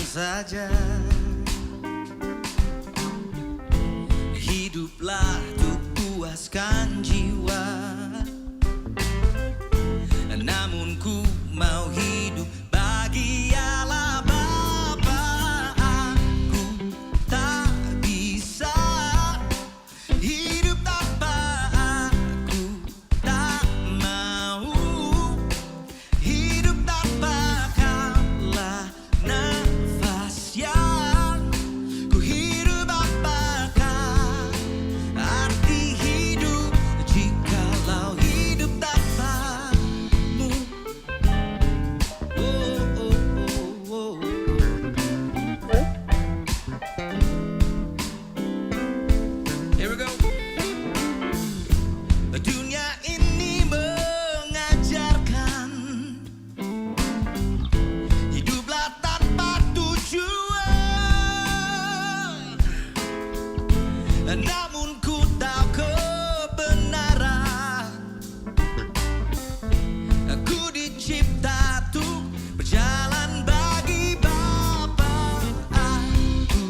saja. Hiduplah untuk puaskan jiwa, namun ku mau hidup bagi Allah Bapa. Aku tak bisa hidup tanpa aku, tak mau hidup tanpa kaulah nafas yang ku hidup. Apakah arti hidup jikalau hidup tanpamu? Here we go. Dunia ini mengajarkan hiduplah tanpa tujuan, namun ku tahu kebenaran. Aku dicipta untuk berjalan bagi Bapa. Aku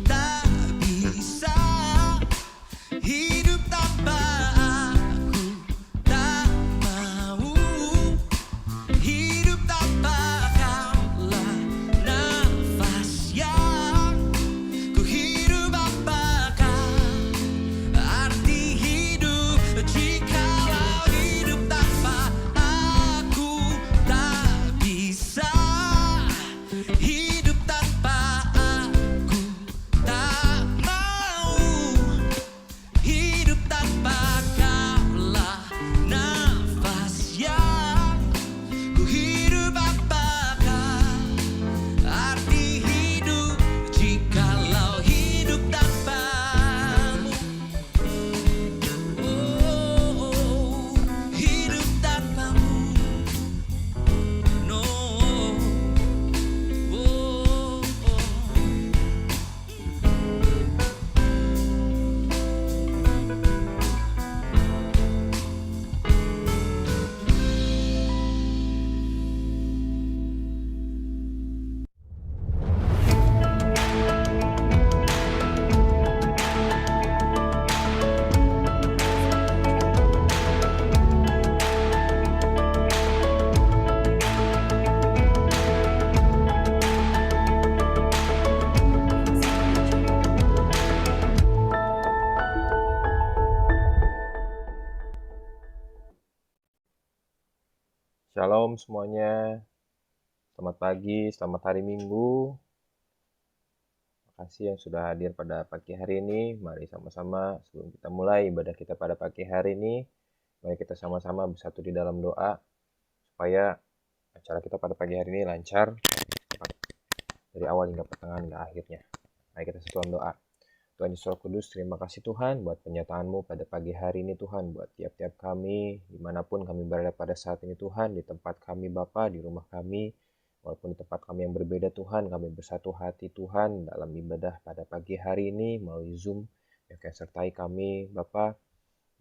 tak bisa hidup tanpa aku, tak mau hidup tanpa kaulah nafas yang ku hidup. Apakah arti hidup jikalau hidup tanpa aku, tak bisa hidup tanpa aku, tak mau hidup tanpa kaulah nafas yang ku hidup. Apakah arti hidup jikalau hidup tanpamu? Hidup tanpamu, no. Shalom semuanya, selamat pagi, selamat hari Minggu. Makasih yang sudah hadir pada pagi hari ini. Mari sama-sama sebelum kita mulai ibadah kita pada pagi hari ini, mari kita sama-sama bersatu di dalam doa supaya acara kita pada pagi hari ini lancar dari awal hingga pertengahan hingga akhirnya. Mari kita satuan doa. Tuhan Yesus Roh Kudus, terima kasih Tuhan buat penyertaan-Mu pada pagi hari ini Tuhan, buat tiap-tiap kami, dimanapun kami berada pada saat ini Tuhan, di tempat kami Bapa, di rumah kami, walaupun di tempat kami yang berbeda Tuhan, kami bersatu hati Tuhan dalam ibadah pada pagi hari ini melalui Zoom, yang akan sertai kami Bapa.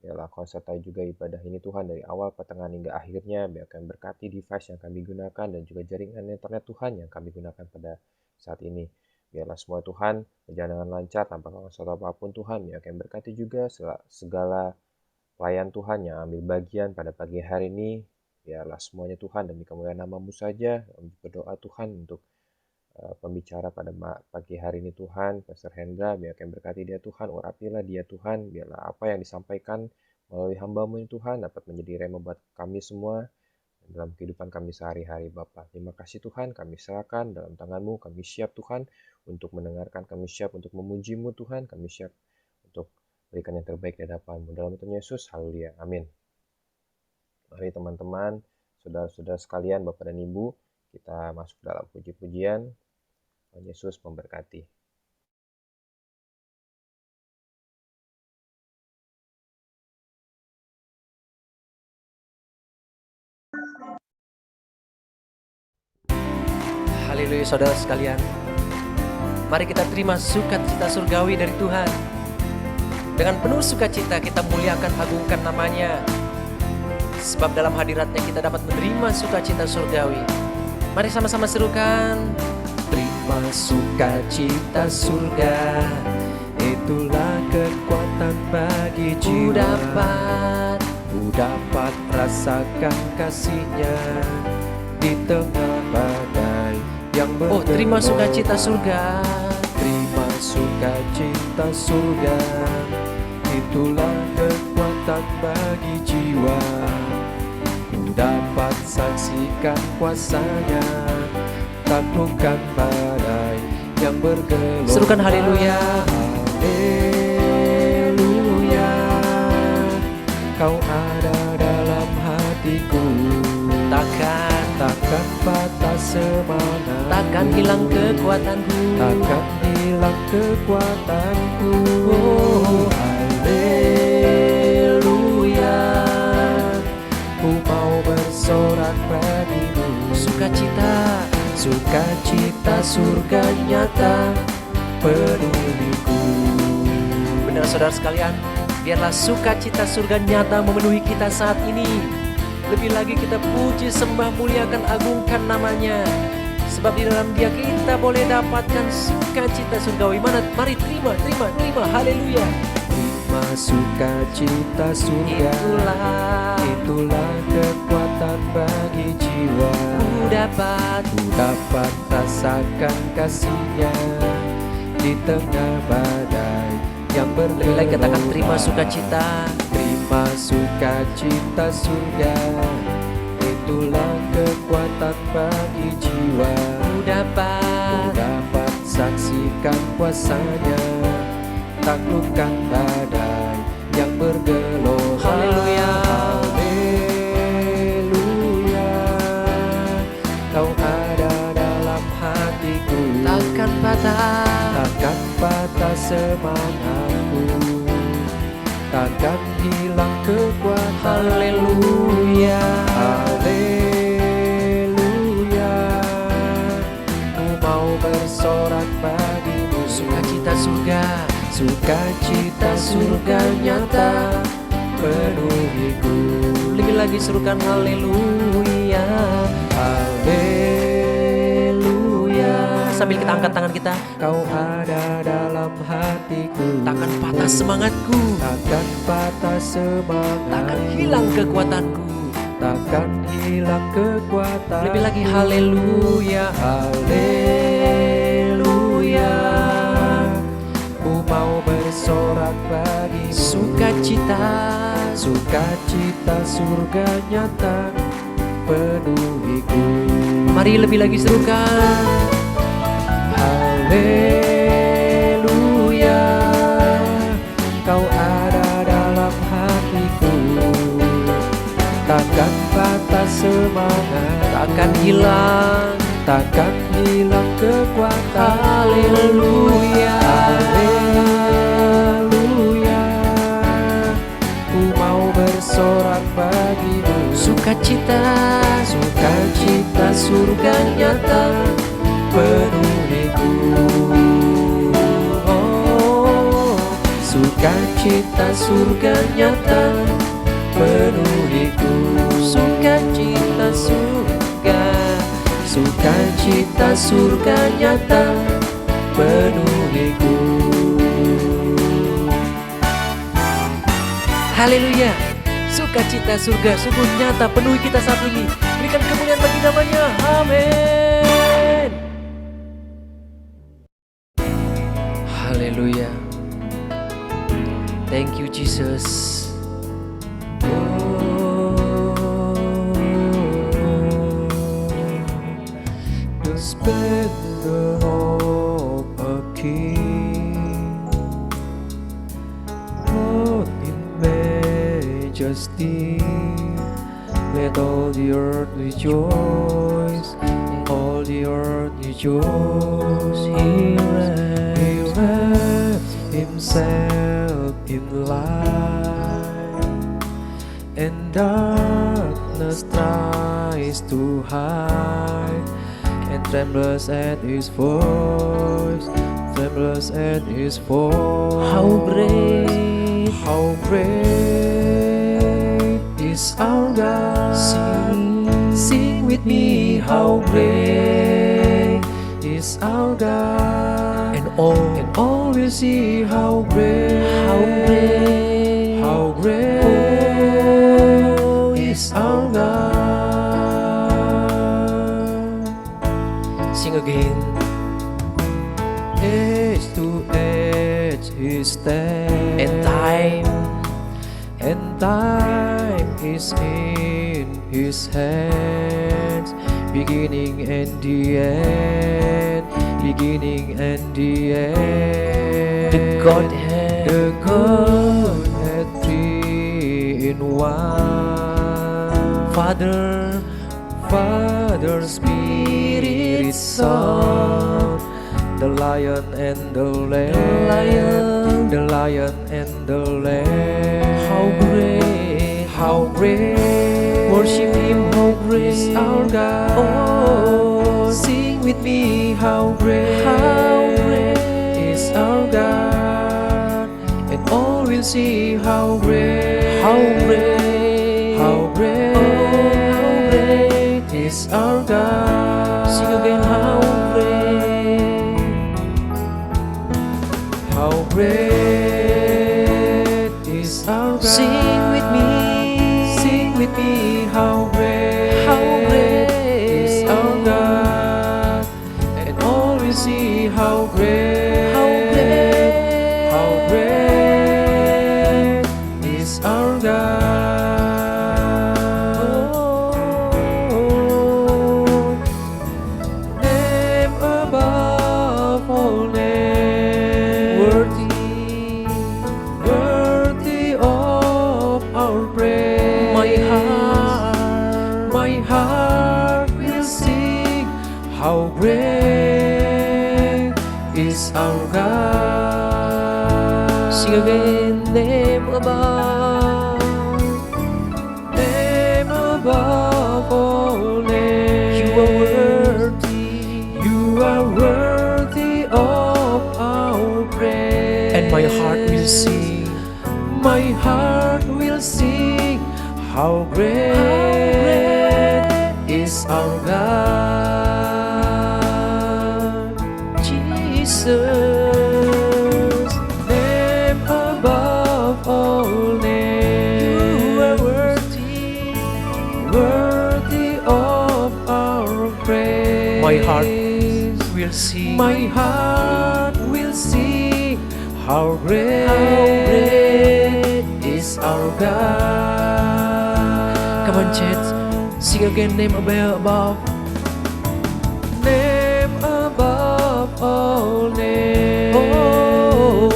Biarlah Kau sertai juga ibadah ini Tuhan dari awal, pertengahan hingga akhirnya. Biar kami berkati device yang kami gunakan dan juga jaringan internet Tuhan yang kami gunakan pada saat ini. Biarlah semua Tuhan berjalan dengan lancar tanpa kesulitan apapun Tuhan. Biar kami berkati juga segala pelayan Tuhan yang ambil bagian pada pagi hari ini. Biarlah semuanya Tuhan demi kemuliaan nama-Mu saja. Kami berdoa Tuhan untuk pembicara pada pagi hari ini Tuhan, Pastor Hendra. Biar kami berkati dia Tuhan, urapilah dia Tuhan. Biarlah apa yang disampaikan melalui hamba-Mu ini Tuhan dapat menjadi rema buat kami semua dalam kehidupan kami sehari-hari Bapa. Terima kasih Tuhan, kami serahkan dalam tangan-Mu. Kami siap Tuhan untuk mendengarkan, kami siap untuk memuji-Mu Tuhan, kami siap untuk berikan yang terbaik di hadapan-Mu. Dalam Tuhan Yesus, haleluya, amin. Mari teman-teman, saudara-saudara sekalian, Bapak dan Ibu, kita masuk dalam puji-pujian. Tuhan Yesus memberkati. Haleluya saudara sekalian. Mari kita terima sukacita surgawi dari Tuhan. Dengan penuh sukacita kita muliakan, agungkan namanya. Sebab dalam hadiratnya kita dapat menerima sukacita surgawi. Mari sama-sama serukan. Terima sukacita surga, itulah kekuatan bagi jiwa. Ku dapat rasakan kasih-Nya di tengah badai yang bergelora. Terima sukacita surga. Terima sukacita surga, itulah kekuatan bagi jiwa. Ku dapat saksikan kuasa-Nya, taklukkan badai yang bergelora. Serukan haleluya. Haleluya, Kau ada dalam hatiku. Takkan patah semangat, takkan hilang kekuatanku, takkan hilang kekuatanku. Oh, haleluya, ku mau bersorak bagimu. Sukacita surga nyata penuhiku. Benar saudara sekalian, biarlah sukacita surga nyata memenuhi kita saat ini. Lebih lagi kita puji, sembah, muliakan, agungkan namanya. Sebab di dalam Dia kita boleh dapatkan sukacita surgawi. Mari terima, haleluya. Terima sukacita surga, itulah kekuatan bagi jiwa. Ku dapat rasakan kasih-Nya di tengah badai yang bergelora. Lebih lagi katakan terima sukacita. Terima sukacita surga, itulah kekuatan bagi jiwa. Ku dapat saksikan kuasa-Nya, taklukkan badai yang bergelora. Haleluya, haleluya, Kau ada dalam hatiku. Takkan patah semangatku, takkan hilang kekuatan. Haleluya, haleluya, ku mau bersorak bagimu. Sukacita surga nyata penuhiku. Lebih lagi serukan haleluya, haleluya. Sambil kita angkat tangan kita. Kau ada dalam hatiku. Takkan patah semangatku, takkan patah semangatku, takkan hilang kekuatanku, takkan hilang kekuatan. Lebih lagi haleluya, haleluya, ku mau bersorak bagi sukacita surga nyata penuhiku. Mari lebih lagi serukan haleluya, Kau ada dalam hatiku. Takkan patah semangat, takkan hilang kekuatan. Haleluya, haleluya, ku mau bersorak bagimu. Sukacita surga nyata penuhiku. Oh, sukacita surga nyata penuhiku. Sukacita surga nyata penuhiku. Haleluya, sukacita surga sungguh nyata penuhi kita saat ini. Berikan kemuliaan bagi namanya. Amin. Haleluya. Thank you Jesus. The splendor of a king, clothed in majesty, let all the earth rejoice, all the earth rejoice. He wraps himself in light, and darkness tries to hide, and trembles at his voice, trembles at his voice. How great is our God. Sing with me, how great is our God, and all will see how great, how great is our God. Sing again. Age to age He stands, And time is in His hands, beginning and the end, beginning and the end. the Godhead, The Godhead three in one, Father, Father, Spirit, Son, the Lion and the Lamb, the Lion and the Lamb. How great, worship Him, how great is our God. Oh, Sing with me, how great, is our God. And all will see how great, how great, how great is our God. Sing again, how great, How great is our God. sing with me, how great, is our God. And all will see how great, how great, is our God. Name above all names, worthy of our praise. My heart will sing, how great is our God. Sing again, name above, all names. you are worthy, of our praise. and my heart will sing, My heart will sing, how great, is our God. Jesus, Name above all names, you are worthy of our praise. My heart will sing, My heart will sing, how great, is our God. Come on, church, sing again, name above, Name above all names. Oh,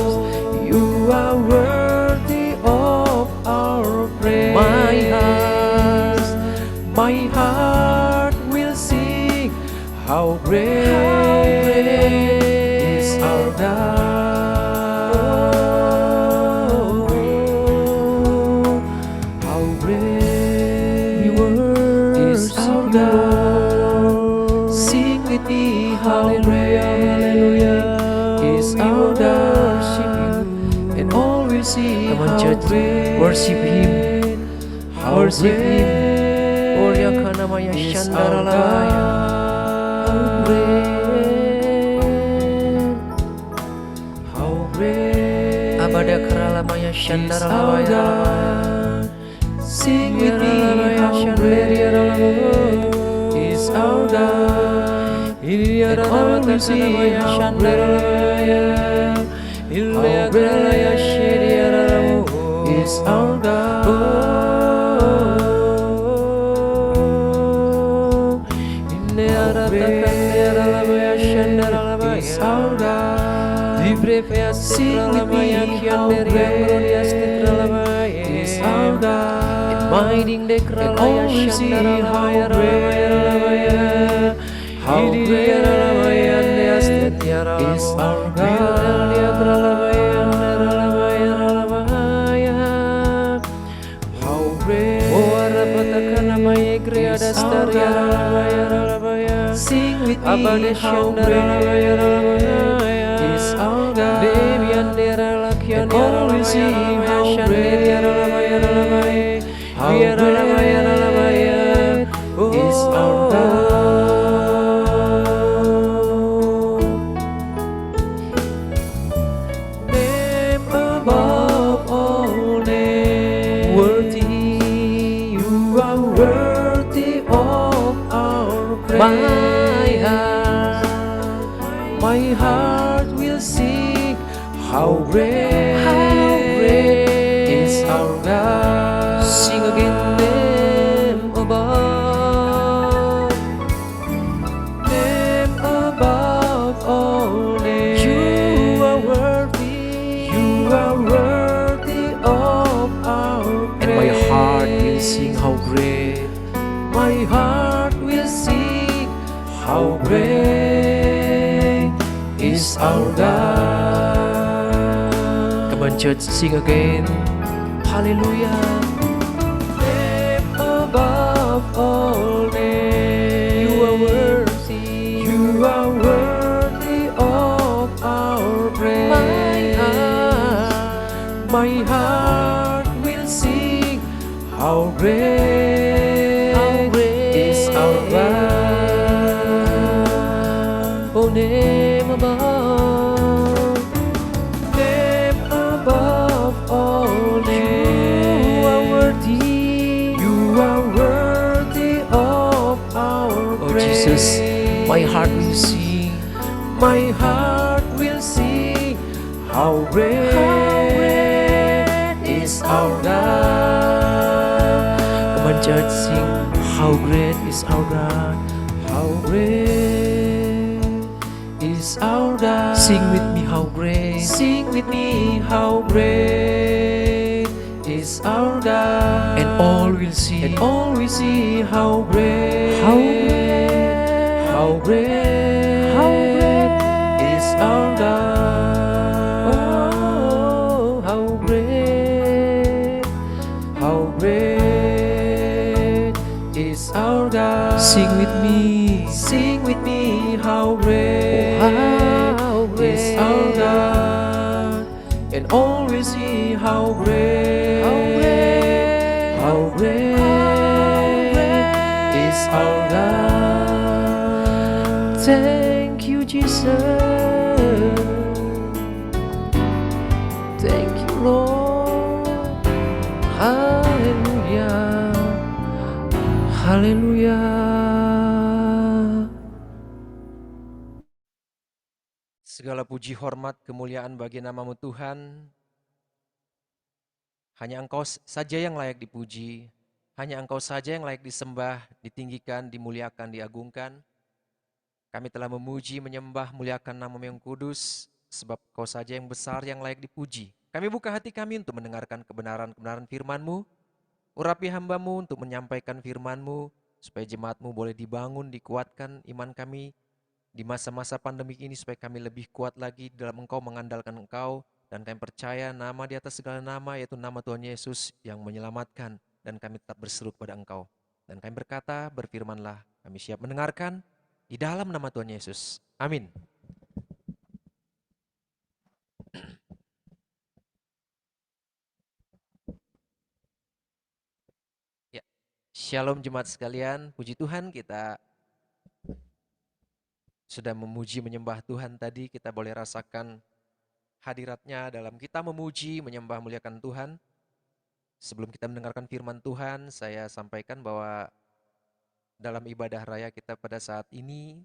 You are worthy of our praise. My heart will sing, how great, is our God. How great, is our God. Sing with me, hallelujah, is our God. And all will see, Come on, how church, great, worship Him, how worship Him. great Orya kanamaya is shandaralaya, our God. How great abada karalamaya is our shandaralaya, God. Sing with me, how great is our God. And all will see how great, is our God. Is our God. Sing with me, how great is our God. And all will see how great, is our God. How great is our God. Sing with me, how great is our God. And all will see how great, is our God. my heart will sing how great is our God. Sing again, name above all names. You are worthy of our praise. And my heart will sing how great. My heart will sing how great is our God. Come on, church, sing again. Hallelujah. Name above all names. You are worthy. You are worthy of our praise. My heart will sing how great is our God. Oh, name above all names. You are worthy. You are worthy of our praise. Oh Jesus, my heart will sing. My heart will sing how great is our God. Come on, church, sing how great is our God. How great is our God. Sing with me how great. Sing with me how great is our God. And all will see. And all will see how great. How great. How great. How great is our God. Oh, how great. How great is our God. Sing with me. Sing with me how great, is our God. And all will see how great, how great is our God. Thank you, Jesus. Thank you, Lord. Hallelujah. Hallelujah. Segala puji hormat kemuliaan bagi namamu Tuhan. Hanya Engkau saja yang layak dipuji. Hanya Engkau saja yang layak disembah, ditinggikan, dimuliakan, diagungkan. Kami telah memuji, menyembah, muliakan namamu yang kudus. Sebab Engkau saja yang besar, yang layak dipuji. Kami buka hati kami untuk mendengarkan kebenaran-kebenaran firman-Mu. Urapi hamba-Mu untuk menyampaikan firman-Mu. Supaya jemaat-Mu boleh dibangun, dikuatkan iman kami. Di masa-masa pandemik ini supaya kami lebih kuat lagi dalam Engkau, mengandalkan Engkau. Dan kami percaya nama di atas segala nama, yaitu nama Tuhan Yesus yang menyelamatkan. Dan kami tetap berseru kepada Engkau. Dan kami berkata, berfirmanlah, kami siap mendengarkan di dalam nama Tuhan Yesus. Amin. Ya. Shalom jemaat sekalian, puji Tuhan kita sudah memuji menyembah Tuhan tadi, kita boleh rasakan hadiratnya dalam kita memuji, menyembah, muliakan Tuhan. Sebelum kita mendengarkan firman Tuhan, saya sampaikan bahwa dalam ibadah raya kita pada saat ini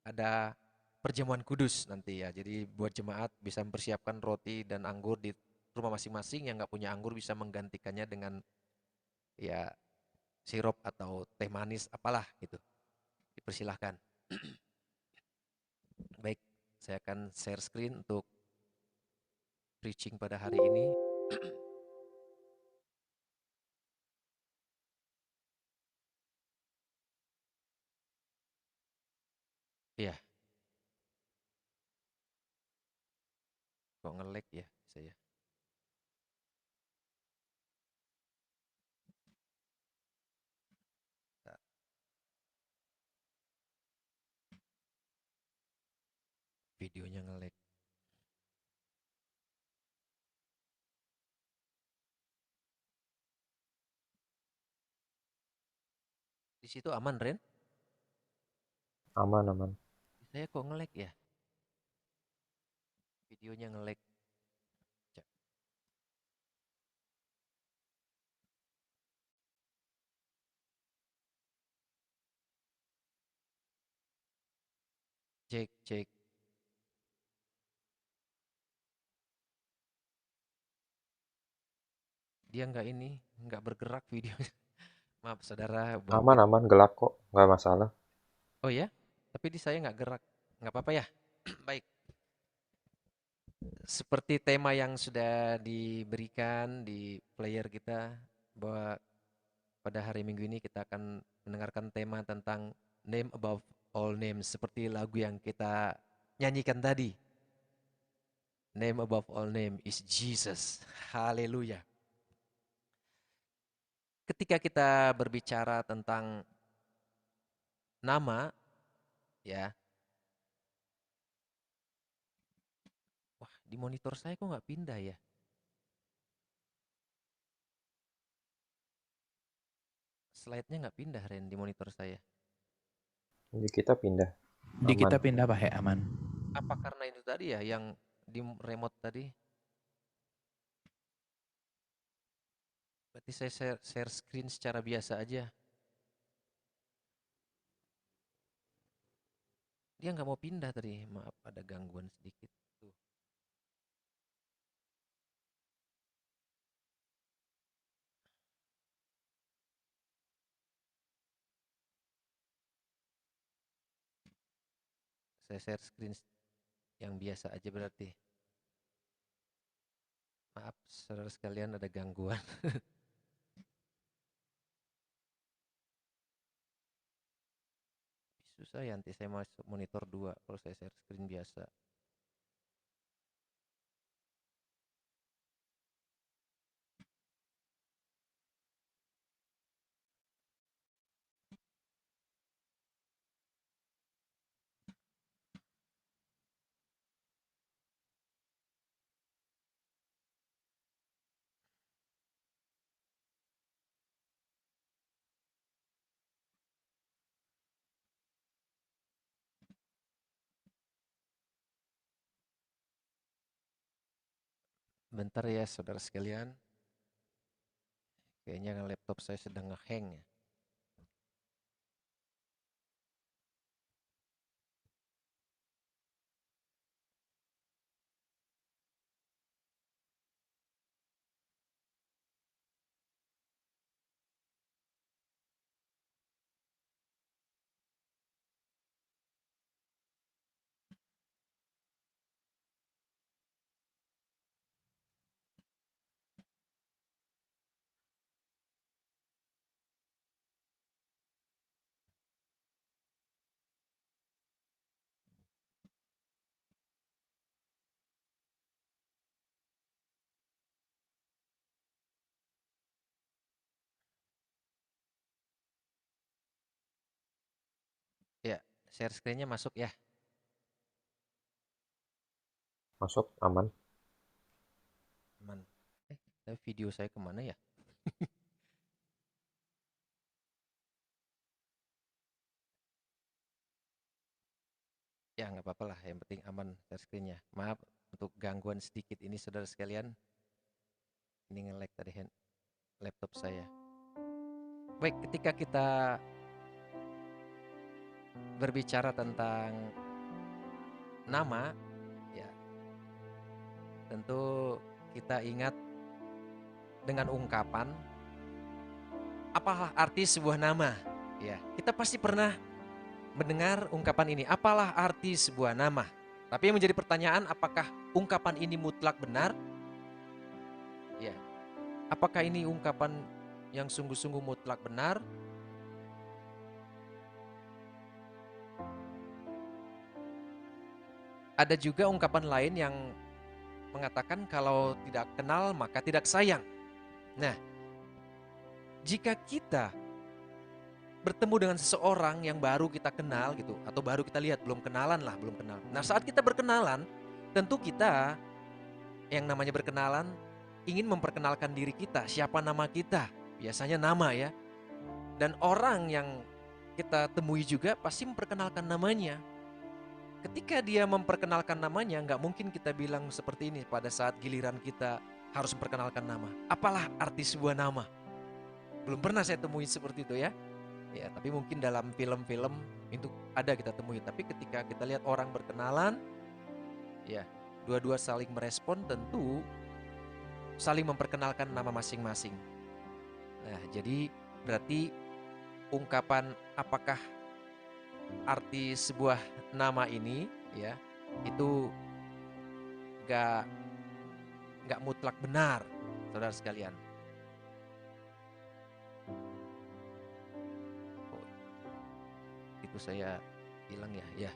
ada perjamuan kudus nanti ya. Jadi buat jemaat bisa mempersiapkan roti dan anggur di rumah masing-masing. Yang nggak punya anggur bisa menggantikannya dengan ya sirup atau teh manis apalah gitu. Dipersilahkan. Baik, saya akan share screen untuk preaching pada hari ini. Iya. Kok nge-lag ya saya? Videonya nge-lag. Di situ aman, Ren? Aman, aman. Saya kok nge-lag ya? Videonya nge-lag. Cek, cek. Dia nggak bergerak videonya. Maaf saudara, mungkin. Aman, gelap kok, nggak masalah. Oh ya, tapi di saya nggak gerak. Nggak apa-apa ya. Baik. Seperti tema yang sudah diberikan di player kita, bahwa pada hari Minggu ini kita akan mendengarkan tema tentang name above all names, seperti lagu yang kita nyanyikan tadi. Name above all name is Jesus. Haleluya. Ketika kita berbicara tentang nama, ya. Wah, di monitor saya kok nggak pindah ya? Slide-nya nggak pindah, Ren, di monitor saya. Jadi kita pindah. Di Aman. kita pindah Pak, aman. Apa karena itu tadi ya, yang di remote tadi? Berarti saya share screen secara biasa aja. Dia nggak mau pindah tadi, maaf ada gangguan sedikit. Tuh. Saya share screen yang biasa aja berarti. Maaf saudara sekalian ada gangguan. Susah ya, nanti saya masuk monitor 2 kalau saya share screen biasa. Bentar ya saudara sekalian. Kayaknya laptop saya sedang nge-hang ya. Ya, share screen-nya masuk ya. Masuk, aman. Aman. Tapi video saya kemana ya? Ya nggak apa-apa lah, yang penting aman share screen-nya. Maaf untuk gangguan sedikit ini saudara sekalian. Ini nge-lag tadi laptop saya. Baik, ketika kita berbicara tentang nama, ya tentu kita ingat dengan ungkapan, apalah arti sebuah nama? Ya, kita pasti pernah mendengar ungkapan ini, apalah arti sebuah nama? Tapi yang menjadi pertanyaan, apakah ungkapan ini mutlak benar? Ya, apakah ini ungkapan yang sungguh-sungguh mutlak benar? Ada juga ungkapan lain yang mengatakan kalau tidak kenal maka tidak sayang. Nah, jika kita bertemu dengan seseorang yang baru kita kenal gitu, atau baru kita lihat, belum kenalan lah, belum kenal. Nah, saat kita berkenalan, tentu kita yang namanya berkenalan ingin memperkenalkan diri kita, siapa nama kita, biasanya nama ya. Dan orang yang kita temui juga pasti memperkenalkan namanya. Ketika dia memperkenalkan namanya, nggak mungkin kita bilang seperti ini pada saat giliran kita harus memperkenalkan nama. Apalah arti sebuah nama? Belum pernah saya temui seperti itu ya. Ya, tapi mungkin dalam film-film itu ada kita temui. Tapi ketika kita lihat orang berkenalan, ya, dua-dua saling merespon, tentu saling memperkenalkan nama masing-masing. Nah, jadi berarti ungkapan apakah arti sebuah nama ini, ya, itu gak mutlak benar, saudara sekalian. Oh, itu saya bilang ya.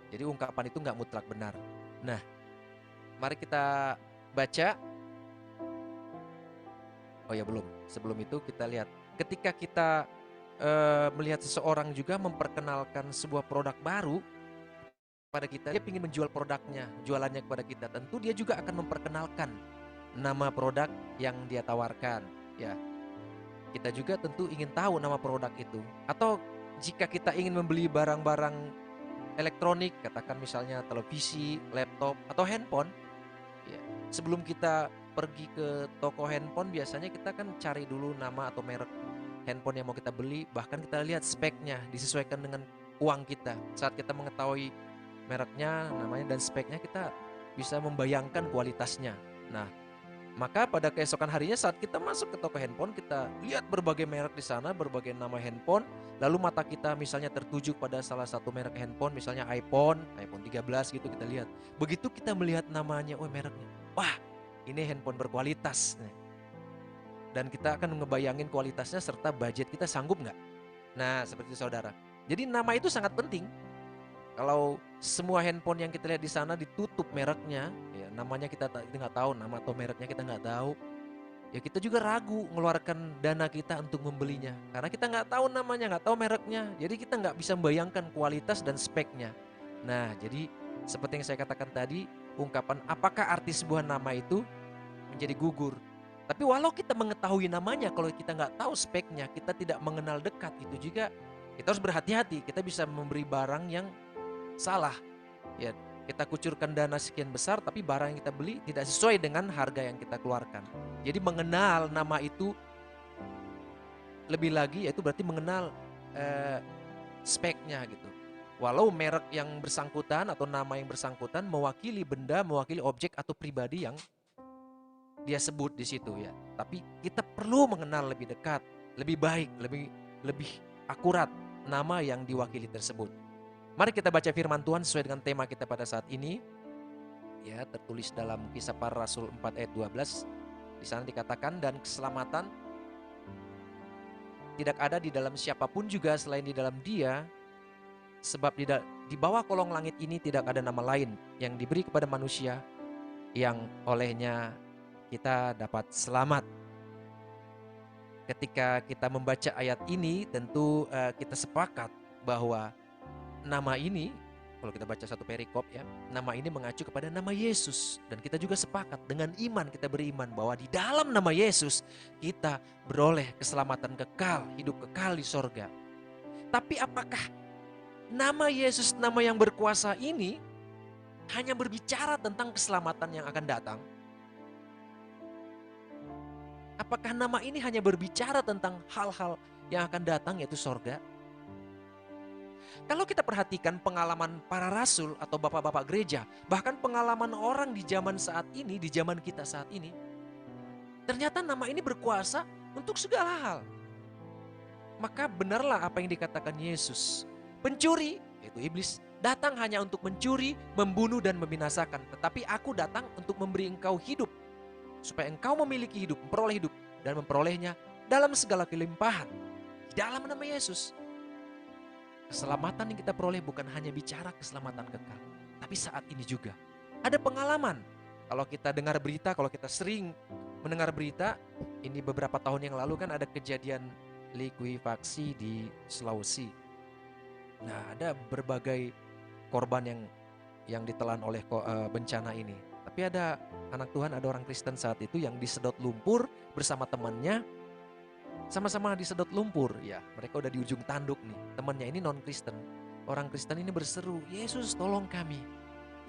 Jadi ungkapan itu gak mutlak benar. Nah, mari kita baca. Oh ya, belum. Sebelum itu kita lihat. Ketika kita melihat seseorang juga memperkenalkan sebuah produk baru pada kita, dia ingin menjual produknya, jualannya kepada kita. Tentu dia juga akan memperkenalkan nama produk yang dia tawarkan. Ya, kita juga tentu ingin tahu nama produk itu. Atau jika kita ingin membeli barang-barang elektronik, katakan misalnya televisi, laptop, atau handphone, ya, sebelum kita pergi ke toko handphone, biasanya kita kan cari dulu nama atau merek handphone yang mau kita beli, bahkan kita lihat speknya disesuaikan dengan uang kita. Saat kita mengetahui mereknya, namanya, dan speknya, kita bisa membayangkan kualitasnya. Nah, maka pada keesokan harinya saat kita masuk ke toko handphone, kita lihat berbagai merek di sana, berbagai nama handphone, lalu mata kita misalnya tertuju pada salah satu merek handphone, misalnya iPhone 13 gitu, kita lihat. Begitu kita melihat namanya, mereknya, wah, ini handphone berkualitas. Dan kita akan ngebayangin kualitasnya serta budget kita sanggup nggak? Nah, seperti itu, saudara. Jadi nama itu sangat penting. Kalau semua handphone yang kita lihat di sana ditutup mereknya, ya, namanya kita nggak tahu, nama atau mereknya kita nggak tahu, ya kita juga ragu mengeluarkan dana kita untuk membelinya. Karena kita nggak tahu namanya, nggak tahu mereknya. Jadi kita nggak bisa membayangkan kualitas dan speknya. Nah, jadi seperti yang saya katakan tadi, ungkapan apakah arti sebuah nama itu menjadi gugur. Tapi walau kita mengetahui namanya, kalau kita nggak tahu speknya, kita tidak mengenal dekat, itu juga kita harus berhati-hati. Kita bisa memberi barang yang salah. Ya, kita kucurkan dana sekian besar, tapi barang yang kita beli tidak sesuai dengan harga yang kita keluarkan. Jadi mengenal nama itu lebih lagi, yaitu berarti mengenal speknya gitu. Walau merek yang bersangkutan atau nama yang bersangkutan mewakili benda, mewakili objek atau pribadi yang dia sebut di situ, ya. Tapi kita perlu mengenal lebih dekat, lebih baik, lebih akurat nama yang diwakili tersebut. Mari kita baca firman Tuhan sesuai dengan tema kita pada saat ini. Ya, tertulis dalam Kisah Para Rasul 4 ayat 12. Di sana dikatakan, dan keselamatan tidak ada di dalam siapapun juga selain di dalam Dia, sebab di bawah kolong langit ini tidak ada nama lain yang diberi kepada manusia yang olehnya kita dapat selamat. Ketika kita membaca ayat ini, tentu kita sepakat bahwa nama ini, kalau kita baca satu perikop, ya, nama ini mengacu kepada nama Yesus. Dan kita juga sepakat dengan iman, kita beriman bahwa di dalam nama Yesus kita beroleh keselamatan kekal, hidup kekal di sorga. Tapi apakah nama Yesus, nama yang berkuasa ini hanya berbicara tentang keselamatan yang akan datang? Apakah nama ini hanya berbicara tentang hal-hal yang akan datang, yaitu sorga? Kalau kita perhatikan pengalaman para rasul atau bapak-bapak gereja, bahkan pengalaman orang di zaman saat ini, di zaman kita saat ini, ternyata nama ini berkuasa untuk segala hal. Maka benarlah apa yang dikatakan Yesus. Pencuri, yaitu iblis, datang hanya untuk mencuri, membunuh, dan membinasakan. Tetapi aku datang untuk memberi engkau hidup, supaya engkau memiliki hidup, memperoleh hidup, dan memperolehnya dalam segala kelimpahan. Di dalam nama Yesus, keselamatan yang kita peroleh bukan hanya bicara keselamatan kekal, tapi saat ini juga ada pengalaman. Kalau kita dengar berita, kalau kita sering mendengar berita, ini beberapa tahun yang lalu kan ada kejadian likuifaksi di Sulawesi. Nah, ada berbagai korban yang ditelan oleh bencana ini. Tapi ada anak Tuhan, ada orang Kristen saat itu yang disedot lumpur bersama temannya. Sama-sama disedot lumpur, ya. Mereka udah di ujung tanduk nih. Temannya ini non-Kristen. Orang Kristen ini berseru, Yesus tolong kami.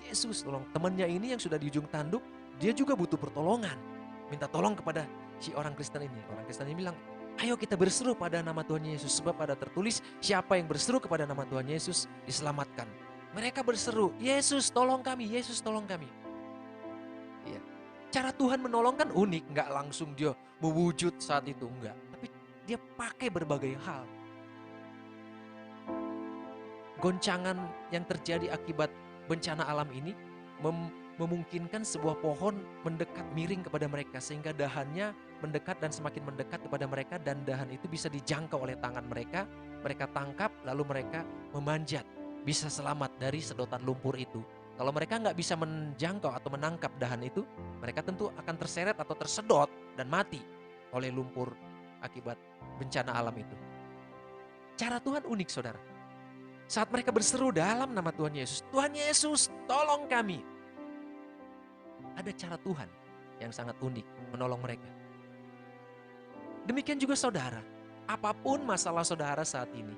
Yesus tolong. Temannya ini yang sudah di ujung tanduk, dia juga butuh pertolongan. Minta tolong kepada si orang Kristen ini. Orang Kristen ini bilang, Ayo kita berseru pada nama Tuhan Yesus. Sebab ada tertulis, siapa yang berseru kepada nama Tuhan Yesus diselamatkan. Mereka berseru, Yesus tolong kami, Yesus tolong kami. Ya. Cara Tuhan menolong kan unik, nggak langsung dia mewujud saat itu, enggak. Tapi dia pakai berbagai hal. Goncangan yang terjadi akibat bencana alam ini memungkinkan sebuah pohon mendekat miring kepada mereka, sehingga dahannya mendekat dan semakin mendekat kepada mereka, dan dahan itu bisa dijangkau oleh tangan mereka. Mereka tangkap lalu mereka memanjat, bisa selamat dari sedotan lumpur itu. Kalau mereka nggak bisa menjangkau atau menangkap dahan itu, mereka tentu akan terseret atau tersedot dan mati oleh lumpur akibat bencana alam itu. Cara Tuhan unik, saudara. Saat mereka berseru dalam nama Tuhan Yesus, Tuhan Yesus tolong kami. Ada cara Tuhan yang sangat unik menolong mereka. Demikian juga saudara, apapun masalah saudara saat ini,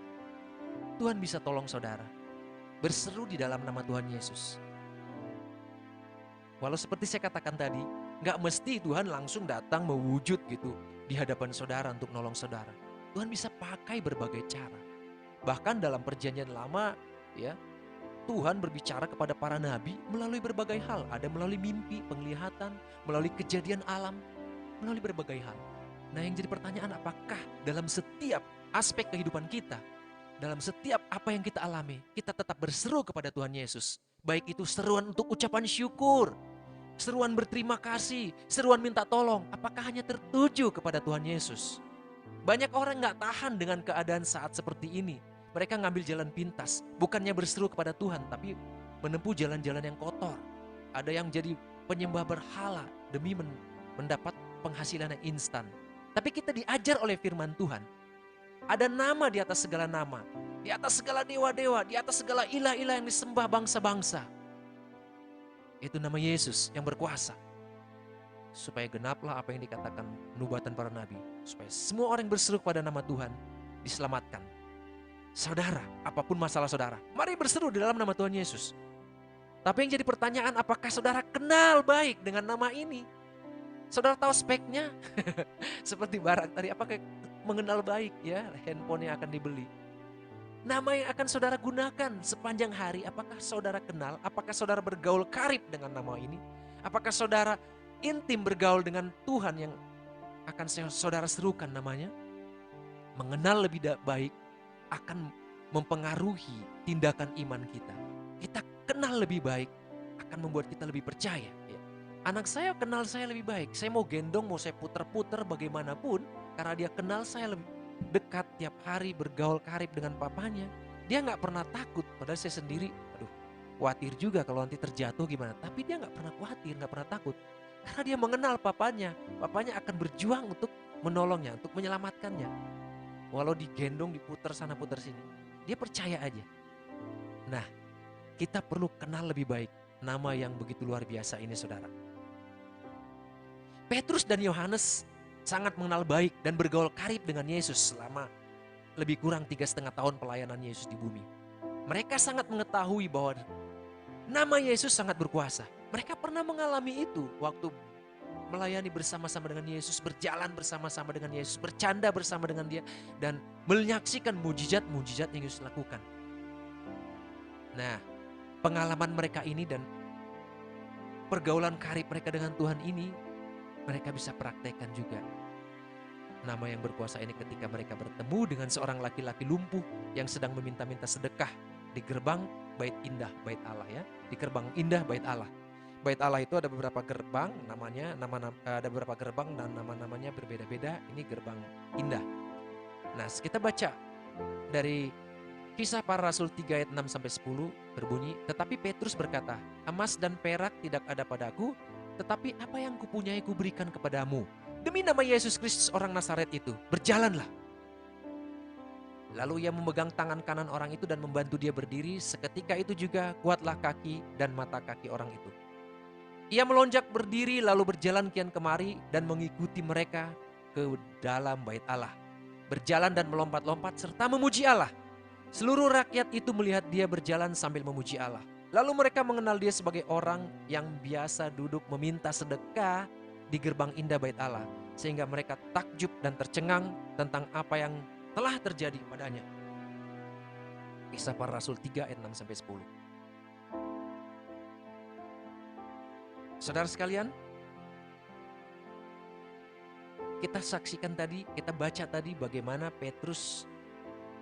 Tuhan bisa tolong saudara. Berseru di dalam nama Tuhan Yesus. Walau seperti saya katakan tadi, gak mesti Tuhan langsung datang mewujud gitu di hadapan saudara untuk nolong saudara. Tuhan bisa pakai berbagai cara. Bahkan dalam perjanjian lama, ya, Tuhan berbicara kepada para nabi melalui berbagai hal. Ada melalui mimpi, penglihatan, melalui kejadian alam, melalui berbagai hal. Nah, yang jadi pertanyaan, apakah dalam setiap aspek kehidupan kita, dalam setiap apa yang kita alami, kita tetap berseru kepada Tuhan Yesus. Baik itu seruan untuk ucapan syukur, seruan berterima kasih, seruan minta tolong, apakah hanya tertuju kepada Tuhan Yesus? Banyak orang gak tahan dengan keadaan saat seperti ini. Mereka ngambil jalan pintas, bukannya berseru kepada Tuhan, tapi menempuh jalan-jalan yang kotor. Ada yang jadi penyembah berhala demi mendapat penghasilan yang instan. Tapi kita diajar oleh firman Tuhan. Ada nama di atas segala nama, di atas segala dewa-dewa, di atas segala ilah-ilah yang disembah bangsa-bangsa. Itu nama Yesus yang berkuasa. Supaya genaplah apa yang dikatakan nubuatan para nabi. Supaya semua orang yang berseru pada nama Tuhan diselamatkan. Saudara, apapun masalah saudara, mari berseru di dalam nama Tuhan Yesus. Tapi yang jadi pertanyaan, apakah saudara kenal baik dengan nama ini? Saudara tahu speknya? Seperti Barak tadi, apakah mengenal baik ya handphone yang akan dibeli? Nama yang akan saudara gunakan sepanjang hari, apakah saudara kenal? Apakah saudara bergaul karib dengan nama ini? Apakah saudara intim bergaul dengan Tuhan yang akan saudara serukan namanya? Mengenal lebih baik akan mempengaruhi tindakan iman kita. Kita kenal lebih baik akan membuat kita lebih percaya. Ya. Anak saya kenal saya lebih baik. Saya mau gendong, mau saya puter-puter bagaimanapun, karena dia kenal saya lebih dekat tiap hari, bergaul karib dengan papanya. Dia gak pernah takut, padahal saya sendiri, khawatir juga kalau nanti terjatuh gimana. Tapi dia gak pernah khawatir, gak pernah takut. Karena dia mengenal papanya. Papanya akan berjuang untuk menolongnya, untuk menyelamatkannya. Walau digendong, diputer sana puter sini, dia percaya aja. Nah, kita perlu kenal lebih baik nama yang begitu luar biasa ini, saudara. Petrus dan Yohanes sangat mengenal baik dan bergaul karib dengan Yesus selama lebih kurang 3,5 tahun pelayanan Yesus di bumi. Mereka sangat mengetahui bahwa nama Yesus sangat berkuasa. Mereka pernah mengalami itu waktu melayani bersama-sama dengan Yesus, berjalan bersama-sama dengan Yesus, bercanda bersama dengan dia, dan menyaksikan mujizat-mujizat yang Yesus lakukan. Nah, pengalaman mereka ini dan pergaulan karib mereka dengan Tuhan ini, mereka bisa praktekkan juga nama yang berkuasa ini ketika mereka bertemu dengan seorang laki-laki lumpuh yang sedang meminta-minta sedekah di gerbang Bait Indah, Bait Allah ya, di gerbang indah Bait Allah. Bait Allah itu ada beberapa gerbang, ada beberapa gerbang dan nama-namanya berbeda-beda. Ini gerbang indah. Nah, kita baca dari Kisah Para Rasul 3 ayat 6 sampai 10 berbunyi, tetapi Petrus berkata, emas dan perak tidak ada padaku, tetapi apa yang kupunyai kuberikan kepadamu. Demi nama Yesus Kristus orang Nazaret itu, berjalanlah. Lalu ia memegang tangan kanan orang itu dan membantu dia berdiri. Seketika itu juga kuatlah kaki dan mata kaki orang itu. Ia melonjak berdiri lalu berjalan kian kemari dan mengikuti mereka ke dalam Bait Allah. Berjalan dan melompat-lompat serta memuji Allah. Seluruh rakyat itu melihat dia berjalan sambil memuji Allah. Lalu mereka mengenal dia sebagai orang yang biasa duduk meminta sedekah di gerbang indah Bait Allah. sehingga mereka takjub dan tercengang tentang apa yang telah terjadi padanya. Kisah Para Rasul 3 ayat 6 sampai 10. Saudara sekalian, kita saksikan tadi, kita baca tadi bagaimana Petrus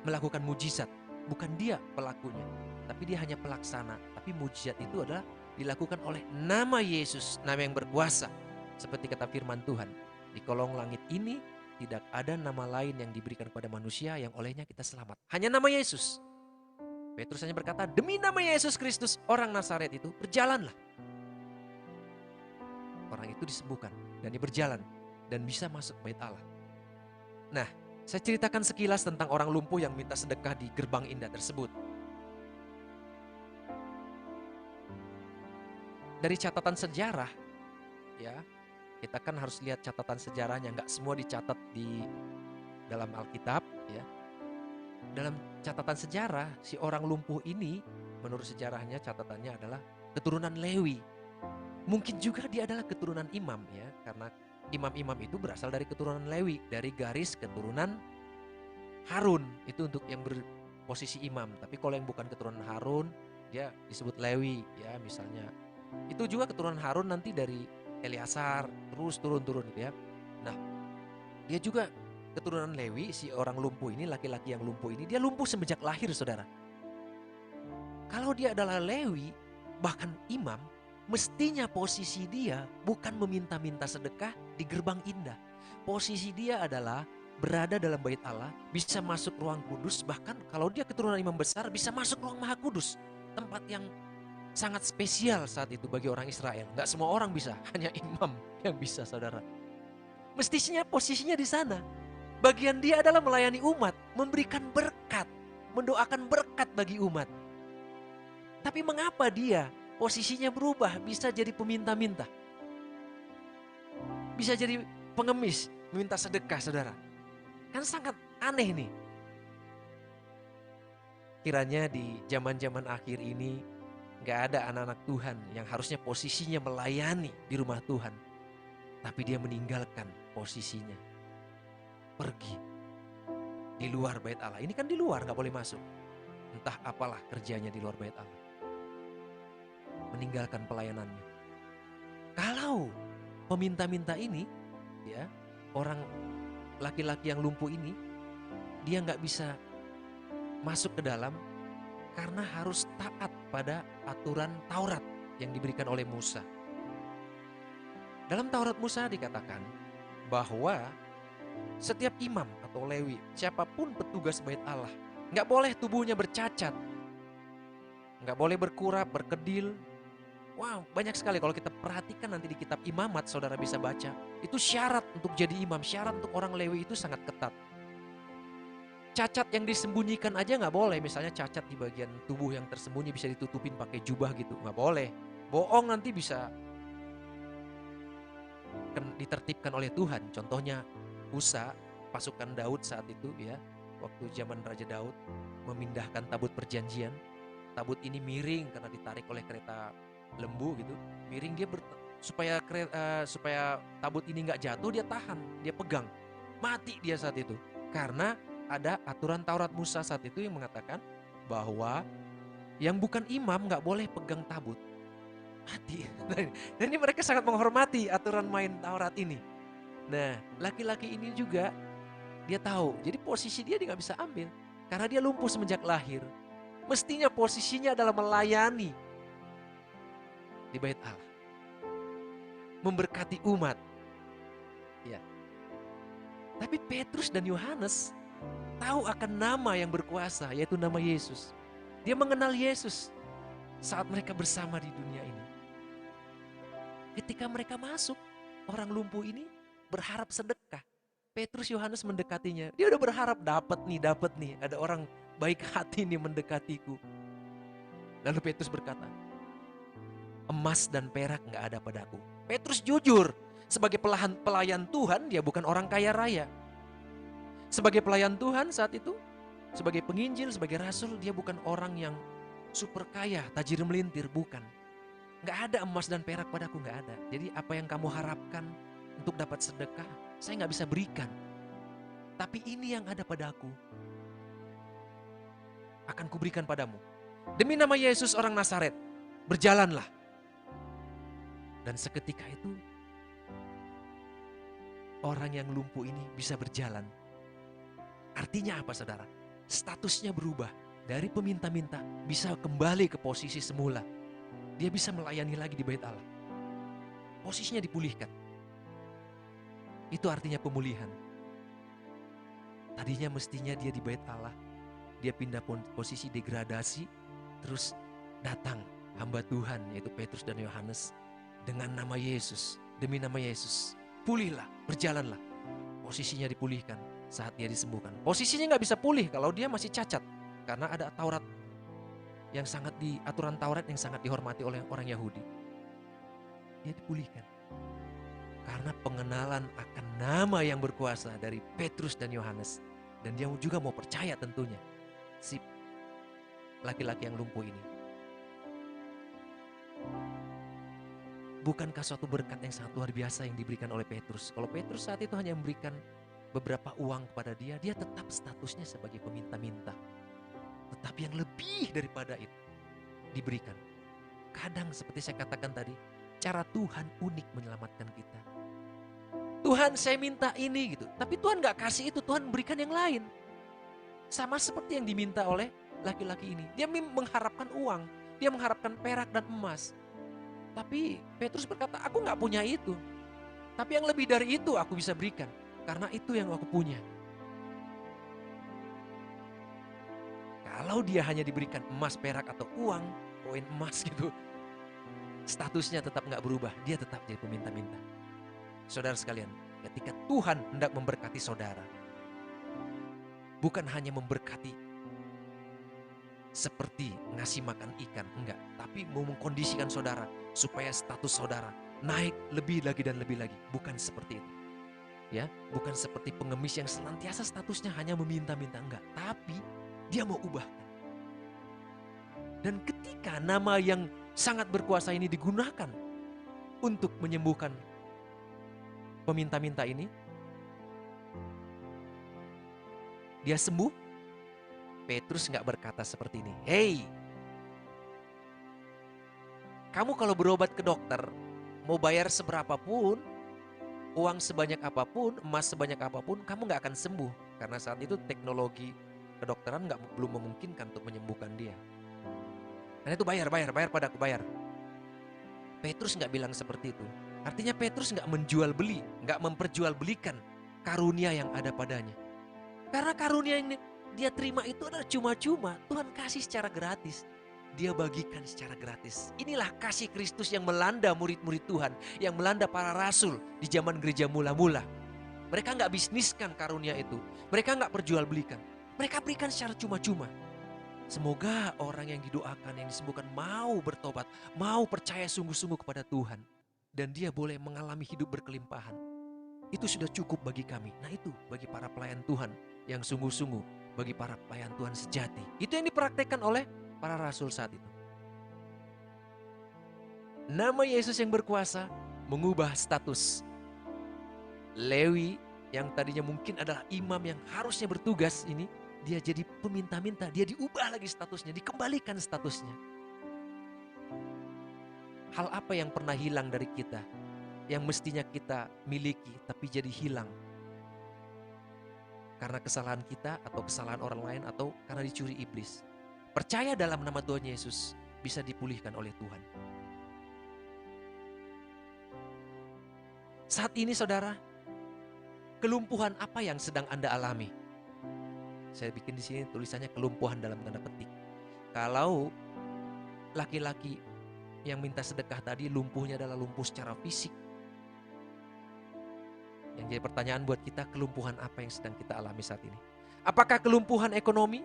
melakukan mujizat. Bukan dia pelakunya, tapi dia hanya pelaksana. Tapi mujizat itu adalah dilakukan oleh nama Yesus, nama yang berkuasa. Seperti kata firman Tuhan, di kolong langit ini tidak ada nama lain yang diberikan kepada manusia yang olehnya kita selamat. Hanya nama Yesus. Petrus hanya berkata, demi nama Yesus Kristus, orang Nazaret itu, berjalanlah. Orang itu disembuhkan dan dia berjalan dan bisa masuk bait Allah. Nah, saya ceritakan sekilas tentang orang lumpuh yang minta sedekah di gerbang indah tersebut. Dari catatan sejarah, ya, kita kan harus lihat catatan sejarahnya, nggak semua dicatat di dalam Alkitab, ya. Dalam catatan sejarah, si orang lumpuh ini, menurut sejarahnya catatannya adalah keturunan Lewi. Mungkin juga dia adalah keturunan imam, ya, karena imam-imam itu berasal dari keturunan Lewi, dari garis keturunan Harun. Itu untuk yang berposisi imam. Tapi kalau yang bukan keturunan Harun, dia disebut Lewi, ya, misalnya. Itu juga keturunan Harun nanti dari Eleazar, terus turun-turun gitu ya. Nah, dia juga keturunan Lewi, si orang lumpuh ini, laki-laki yang lumpuh ini, dia lumpuh semenjak lahir, saudara. Kalau dia adalah Lewi, bahkan imam, mestinya posisi dia bukan meminta-minta sedekah di gerbang indah. Posisi dia adalah berada dalam bait Allah, bisa masuk ruang kudus, bahkan kalau dia keturunan imam besar bisa masuk ruang maha kudus. Tempat yang sangat spesial saat itu bagi orang Israel. Nggak semua orang bisa, hanya imam yang bisa, saudara. Mestinya posisinya di sana. Bagian dia adalah melayani umat, memberikan berkat, mendoakan berkat bagi umat. Tapi mengapa dia posisinya berubah, bisa jadi peminta-minta, bisa jadi pengemis, meminta sedekah, saudara? Kan sangat aneh nih. Kiranya di zaman-zaman akhir ini gak ada anak-anak Tuhan yang harusnya posisinya melayani di rumah Tuhan, tapi dia meninggalkan posisinya, pergi di luar bait Allah. Ini kan di luar, gak boleh masuk. Entah apalah kerjanya di luar bait Allah, meninggalkan pelayanannya. Kalau peminta-minta ini, ya, orang laki-laki yang lumpuh ini, dia nggak bisa masuk ke dalam karena harus taat pada aturan Taurat yang diberikan oleh Musa. Dalam Taurat Musa dikatakan bahwa setiap imam atau Lewi, siapapun petugas bait Allah, nggak boleh tubuhnya bercacat, nggak boleh berkurap, berkedil. Wow, banyak sekali kalau kita perhatikan nanti di kitab Imamat, saudara bisa baca. Itu syarat untuk jadi imam, syarat untuk orang Lewi itu sangat ketat. Cacat yang disembunyikan aja nggak boleh, misalnya cacat di bagian tubuh yang tersembunyi bisa ditutupin pakai jubah gitu, nggak boleh. Bohong nanti bisa ditertibkan oleh Tuhan. Contohnya Usa, pasukan Daud saat itu, ya, waktu zaman Raja Daud memindahkan tabut perjanjian. Tabut ini miring karena ditarik oleh kereta lembu gitu, miring, dia supaya tabut ini nggak jatuh, dia tahan, dia pegang, mati dia saat itu, karena ada aturan Taurat Musa saat itu yang mengatakan bahwa yang bukan imam nggak boleh pegang tabut, mati. Dan ini mereka sangat menghormati aturan main Taurat ini. Nah, laki-laki ini juga dia tahu, jadi posisi dia nggak bisa ambil karena dia lumpuh semenjak lahir. Mestinya posisinya adalah melayani di bait Allah, memberkati umat, ya. Tapi Petrus dan Yohanes tahu akan nama yang berkuasa, yaitu nama Yesus. Dia mengenal Yesus saat mereka bersama di dunia ini. Ketika mereka masuk, orang lumpuh ini berharap sedekah. Petrus, Yohanes mendekatinya. Dia udah berharap dapat nih, ada orang baik hati nih mendekatiku. Lalu Petrus berkata, emas dan perak gak ada padaku. Petrus jujur, sebagai pelayan Tuhan, dia bukan orang kaya raya. Sebagai pelayan Tuhan saat itu, sebagai penginjil, sebagai rasul, dia bukan orang yang super kaya, tajir melintir, bukan. Gak ada emas dan perak padaku, gak ada. Jadi apa yang kamu harapkan untuk dapat sedekah, saya nggak bisa berikan. Tapi ini yang ada padaku, akan kuberikan padamu. Demi nama Yesus orang Nazaret, berjalanlah. Dan seketika itu, orang yang lumpuh ini bisa berjalan. Artinya apa saudara? Statusnya berubah. Dari peminta-minta bisa kembali ke posisi semula. Dia bisa melayani lagi di bait Allah. Posisinya dipulihkan. Itu artinya pemulihan. Tadinya mestinya dia di bait Allah. Dia pindah posisi degradasi. Terus datang hamba Tuhan yaitu Petrus dan Yohanes. Dengan nama Yesus. Demi nama Yesus. Pulihlah, berjalanlah. Posisinya dipulihkan saat dia disembuhkan. Posisinya gak bisa pulih kalau dia masih cacat. Karena ada Taurat yang aturan Taurat yang sangat dihormati oleh orang Yahudi. Dia dipulihkan. Karena pengenalan akan nama yang berkuasa dari Petrus dan Yohanes. Dan dia juga mau percaya tentunya. Si laki-laki yang lumpuh ini. Bukankah suatu berkat yang sangat luar biasa yang diberikan oleh Petrus? Kalau Petrus saat itu hanya memberikan beberapa uang kepada dia, dia tetap statusnya sebagai peminta-minta. Tetapi yang lebih daripada itu diberikan. Kadang seperti saya katakan tadi, cara Tuhan unik menyelamatkan kita. Tuhan saya minta ini gitu. Tapi Tuhan gak kasih itu, Tuhan berikan yang lain. Sama seperti yang diminta oleh laki-laki ini. Dia mengharapkan uang, dia mengharapkan perak dan emas. Tapi Petrus berkata, aku gak punya itu. Tapi yang lebih dari itu aku bisa berikan. Karena itu yang aku punya. Kalau dia hanya diberikan emas, perak, atau uang, koin emas gitu, statusnya tetap gak berubah. Dia tetap jadi peminta-minta. Saudara sekalian, ketika Tuhan hendak memberkati saudara, bukan hanya memberkati seperti ngasih makan ikan, enggak. Tapi mau mengkondisikan saudara supaya status saudara naik lebih lagi dan lebih lagi. Bukan seperti itu. Ya, bukan seperti pengemis yang senantiasa statusnya hanya meminta-minta, enggak. Tapi dia mau ubahkan. Dan ketika nama yang sangat berkuasa ini digunakan untuk menyembuhkan peminta-minta ini, dia sembuh. Petrus nggak berkata seperti ini, "Hey, kamu kalau berobat ke dokter, mau bayar seberapapun, uang sebanyak apapun, emas sebanyak apapun, kamu nggak akan sembuh. Karena saat itu teknologi kedokteran belum memungkinkan untuk menyembuhkan dia. Karena itu bayar padaku, bayar." Petrus nggak bilang seperti itu. Artinya Petrus nggak menjual beli, nggak memperjualbelikan karunia yang ada padanya. Karena karunia yang dia terima itu adalah cuma-cuma. Tuhan kasih secara gratis. Dia bagikan secara gratis. Inilah kasih Kristus yang melanda murid-murid Tuhan, yang melanda para rasul di zaman gereja mula-mula. Mereka nggak bisniskan karunia itu. Mereka nggak perjualbelikan. Mereka berikan secara cuma-cuma. Semoga orang yang didoakan, yang disembuhkan mau bertobat, mau percaya sungguh-sungguh kepada Tuhan. Dan dia boleh mengalami hidup berkelimpahan. Itu sudah cukup bagi kami. Nah itu bagi para pelayan Tuhan yang sungguh-sungguh. Bagi para pelayan Tuhan sejati. Itu yang dipraktekkan oleh para rasul saat itu. Nama Yesus yang berkuasa mengubah status Lewi yang tadinya mungkin adalah imam yang harusnya bertugas ini. Dia jadi peminta-minta. Dia diubah lagi statusnya. Dikembalikan statusnya. Hal apa yang pernah hilang dari kita, yang mestinya kita miliki tapi jadi hilang? Karena kesalahan kita atau kesalahan orang lain atau karena dicuri iblis. Percaya dalam nama Tuhan Yesus bisa dipulihkan oleh Tuhan. Saat ini saudara, kelumpuhan apa yang sedang Anda alami? Saya bikin di sini tulisannya kelumpuhan dalam tanda petik. Kalau laki-laki yang minta sedekah tadi lumpuhnya adalah lumpuh secara fisik. Yang jadi pertanyaan buat kita, kelumpuhan apa yang sedang kita alami saat ini? Apakah kelumpuhan ekonomi?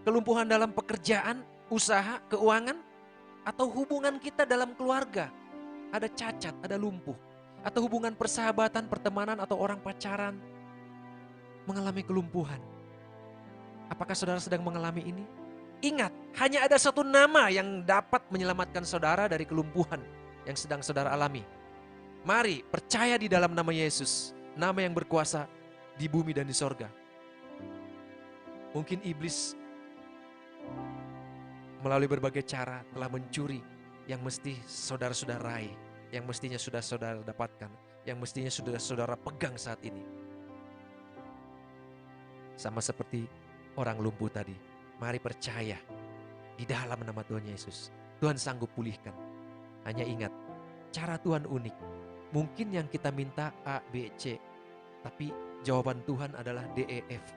Kelumpuhan dalam pekerjaan, usaha, keuangan? Atau hubungan kita dalam keluarga? Ada cacat, ada lumpuh. Atau hubungan persahabatan, pertemanan, atau orang pacaran mengalami kelumpuhan. Apakah saudara sedang mengalami ini? Ingat, hanya ada satu nama yang dapat menyelamatkan saudara dari kelumpuhan yang sedang saudara alami. Mari percaya di dalam nama Yesus. nama yang berkuasa di bumi dan di sorga. Mungkin iblis melalui berbagai cara telah mencuri yang mesti saudara-saudara raih, yang mestinya sudah saudara dapatkan, yang mestinya sudah saudara pegang saat ini. Sama seperti orang lumpuh tadi, mari percaya di dalam nama Tuhan Yesus. Tuhan sanggup pulihkan. Hanya ingat, cara Tuhan unik. Mungkin yang kita minta A, B, C, tapi jawaban Tuhan adalah D, E, F.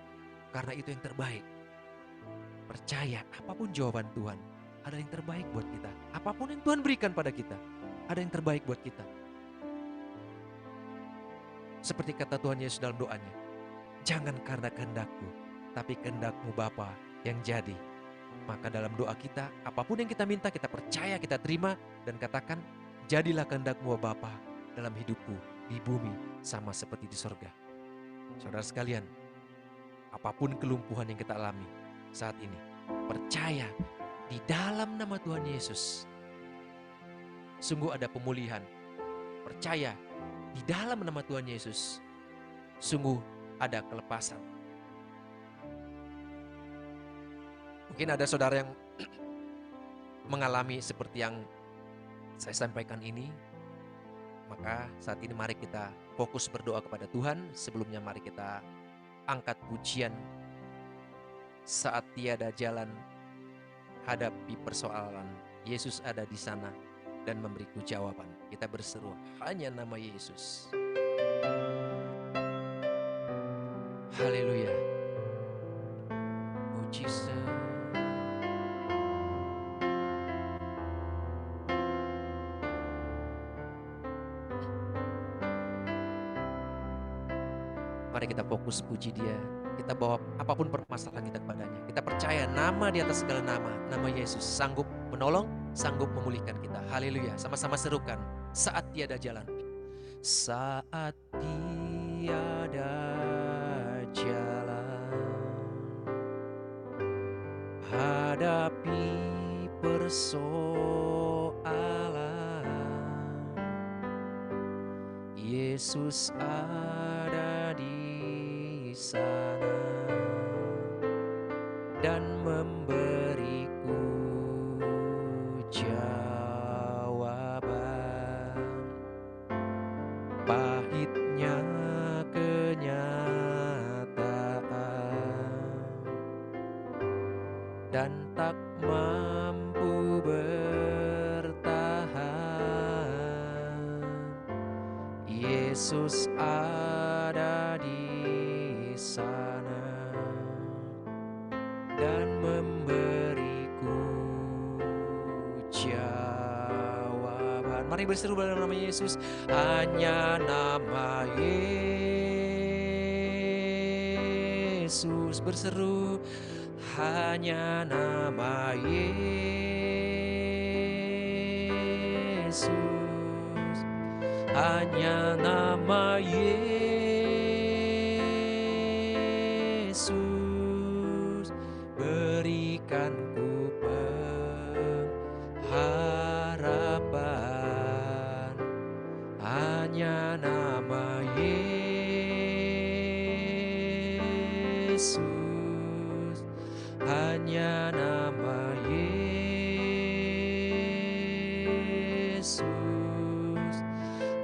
Karena itu yang terbaik. Percaya apapun jawaban Tuhan, ada yang terbaik buat kita. Apapun yang Tuhan berikan pada kita, ada yang terbaik buat kita. Seperti kata Tuhan Yesus dalam doanya, jangan karena kehendakku, tapi kehendak-Mu Bapa yang jadi. Maka dalam doa kita, apapun yang kita minta, kita percaya, kita terima, dan katakan, jadilah kehendak-Mu Bapa dalam hidupku, di bumi, sama seperti di sorga. Saudara sekalian, apapun kelumpuhan yang kita alami saat ini, percaya di dalam nama Tuhan Yesus, sungguh ada pemulihan. Percaya di dalam nama Tuhan Yesus, sungguh ada kelepasan. Mungkin ada saudara yang mengalami seperti yang saya sampaikan ini. Maka saat ini mari kita fokus berdoa kepada Tuhan. Sebelumnya mari kita angkat pujian Saat Tiada Jalan Hadapi Persoalan. Yesus ada di sana dan memberiku jawaban. Kita berseru hanya nama Yesus. Haleluya. Oh Jesus. Mari kita fokus puji Dia. Kita bawa apapun permasalahan kita kepadanya. Kita percaya nama di atas segala nama. Nama Yesus sanggup menolong, sanggup memulihkan kita. Haleluya. Sama-sama serukan. Saat tiada jalan. Saat tiada jalan hadapi persoalan, Yesus ada di sana dan memberiku jawaban. Pahitnya kenyataan dan tak mampu bertahan, Yesus ada di sana dan memberiku jawaban. Mari berseru dalam nama Yesus. Hanya nama Yesus. Berseru hanya nama Yesus. Hanya nama Yesus. Berikanku pengharapan. Hanya nama Yesus. Hanya nama Yesus.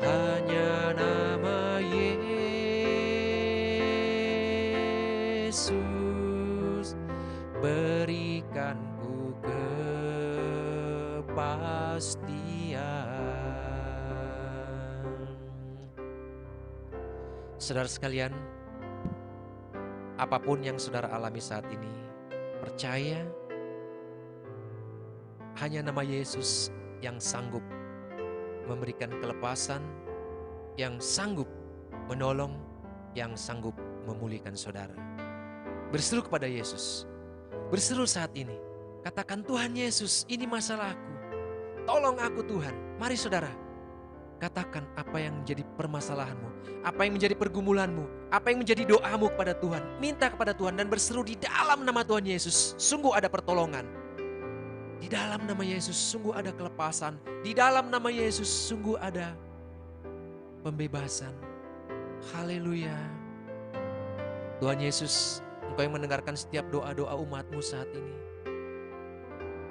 Hanya nama Yesus. Berikanku kepastian. Saudara sekalian, apapun yang saudara alami saat ini, percaya hanya nama Yesus yang sanggup memberikan kelepasan, yang sanggup menolong, yang sanggup memulihkan saudara. Berseru kepada Yesus. Berseru saat ini. Katakan, Tuhan Yesus, ini masalahku. Tolong aku Tuhan. Mari saudara, katakan apa yang menjadi permasalahanmu, apa yang menjadi pergumulanmu, apa yang menjadi doamu kepada Tuhan. Minta kepada Tuhan dan berseru di dalam nama Tuhan Yesus. Sungguh ada pertolongan. Di dalam nama Yesus sungguh ada kelepasan. Di dalam nama Yesus sungguh ada pembebasan. Haleluya. Tuhan Yesus, Engkau yang mendengarkan setiap doa-doa umat-Mu saat ini.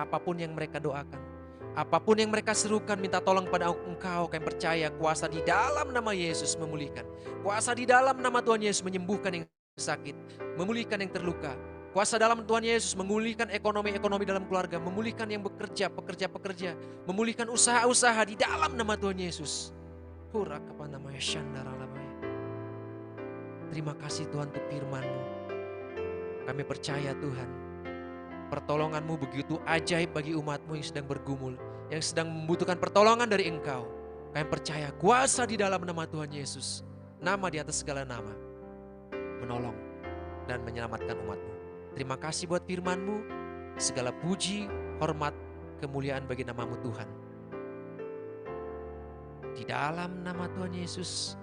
Apapun yang mereka doakan, apapun yang mereka serukan, minta tolong pada Engkau. Kami percaya kuasa di dalam nama Yesus memulihkan. Kuasa di dalam nama Tuhan Yesus menyembuhkan yang sakit, memulihkan yang terluka. Kuasa dalam Tuhan Yesus memulihkan ekonomi-ekonomi dalam keluarga, memulihkan yang bekerja, pekerja-pekerja, memulihkan usaha-usaha di dalam nama Tuhan Yesus. Terima kasih Tuhan untuk firman-Mu. Kami percaya Tuhan, pertolongan-Mu begitu ajaib bagi umat-Mu yang sedang bergumul, yang sedang membutuhkan pertolongan dari Engkau. Kami percaya kuasa di dalam nama Tuhan Yesus, nama di atas segala nama, menolong dan menyelamatkan umat-Mu. Terima kasih buat firman-Mu, segala puji, hormat, kemuliaan bagi nama-Mu Tuhan. Di dalam nama Tuhan Yesus,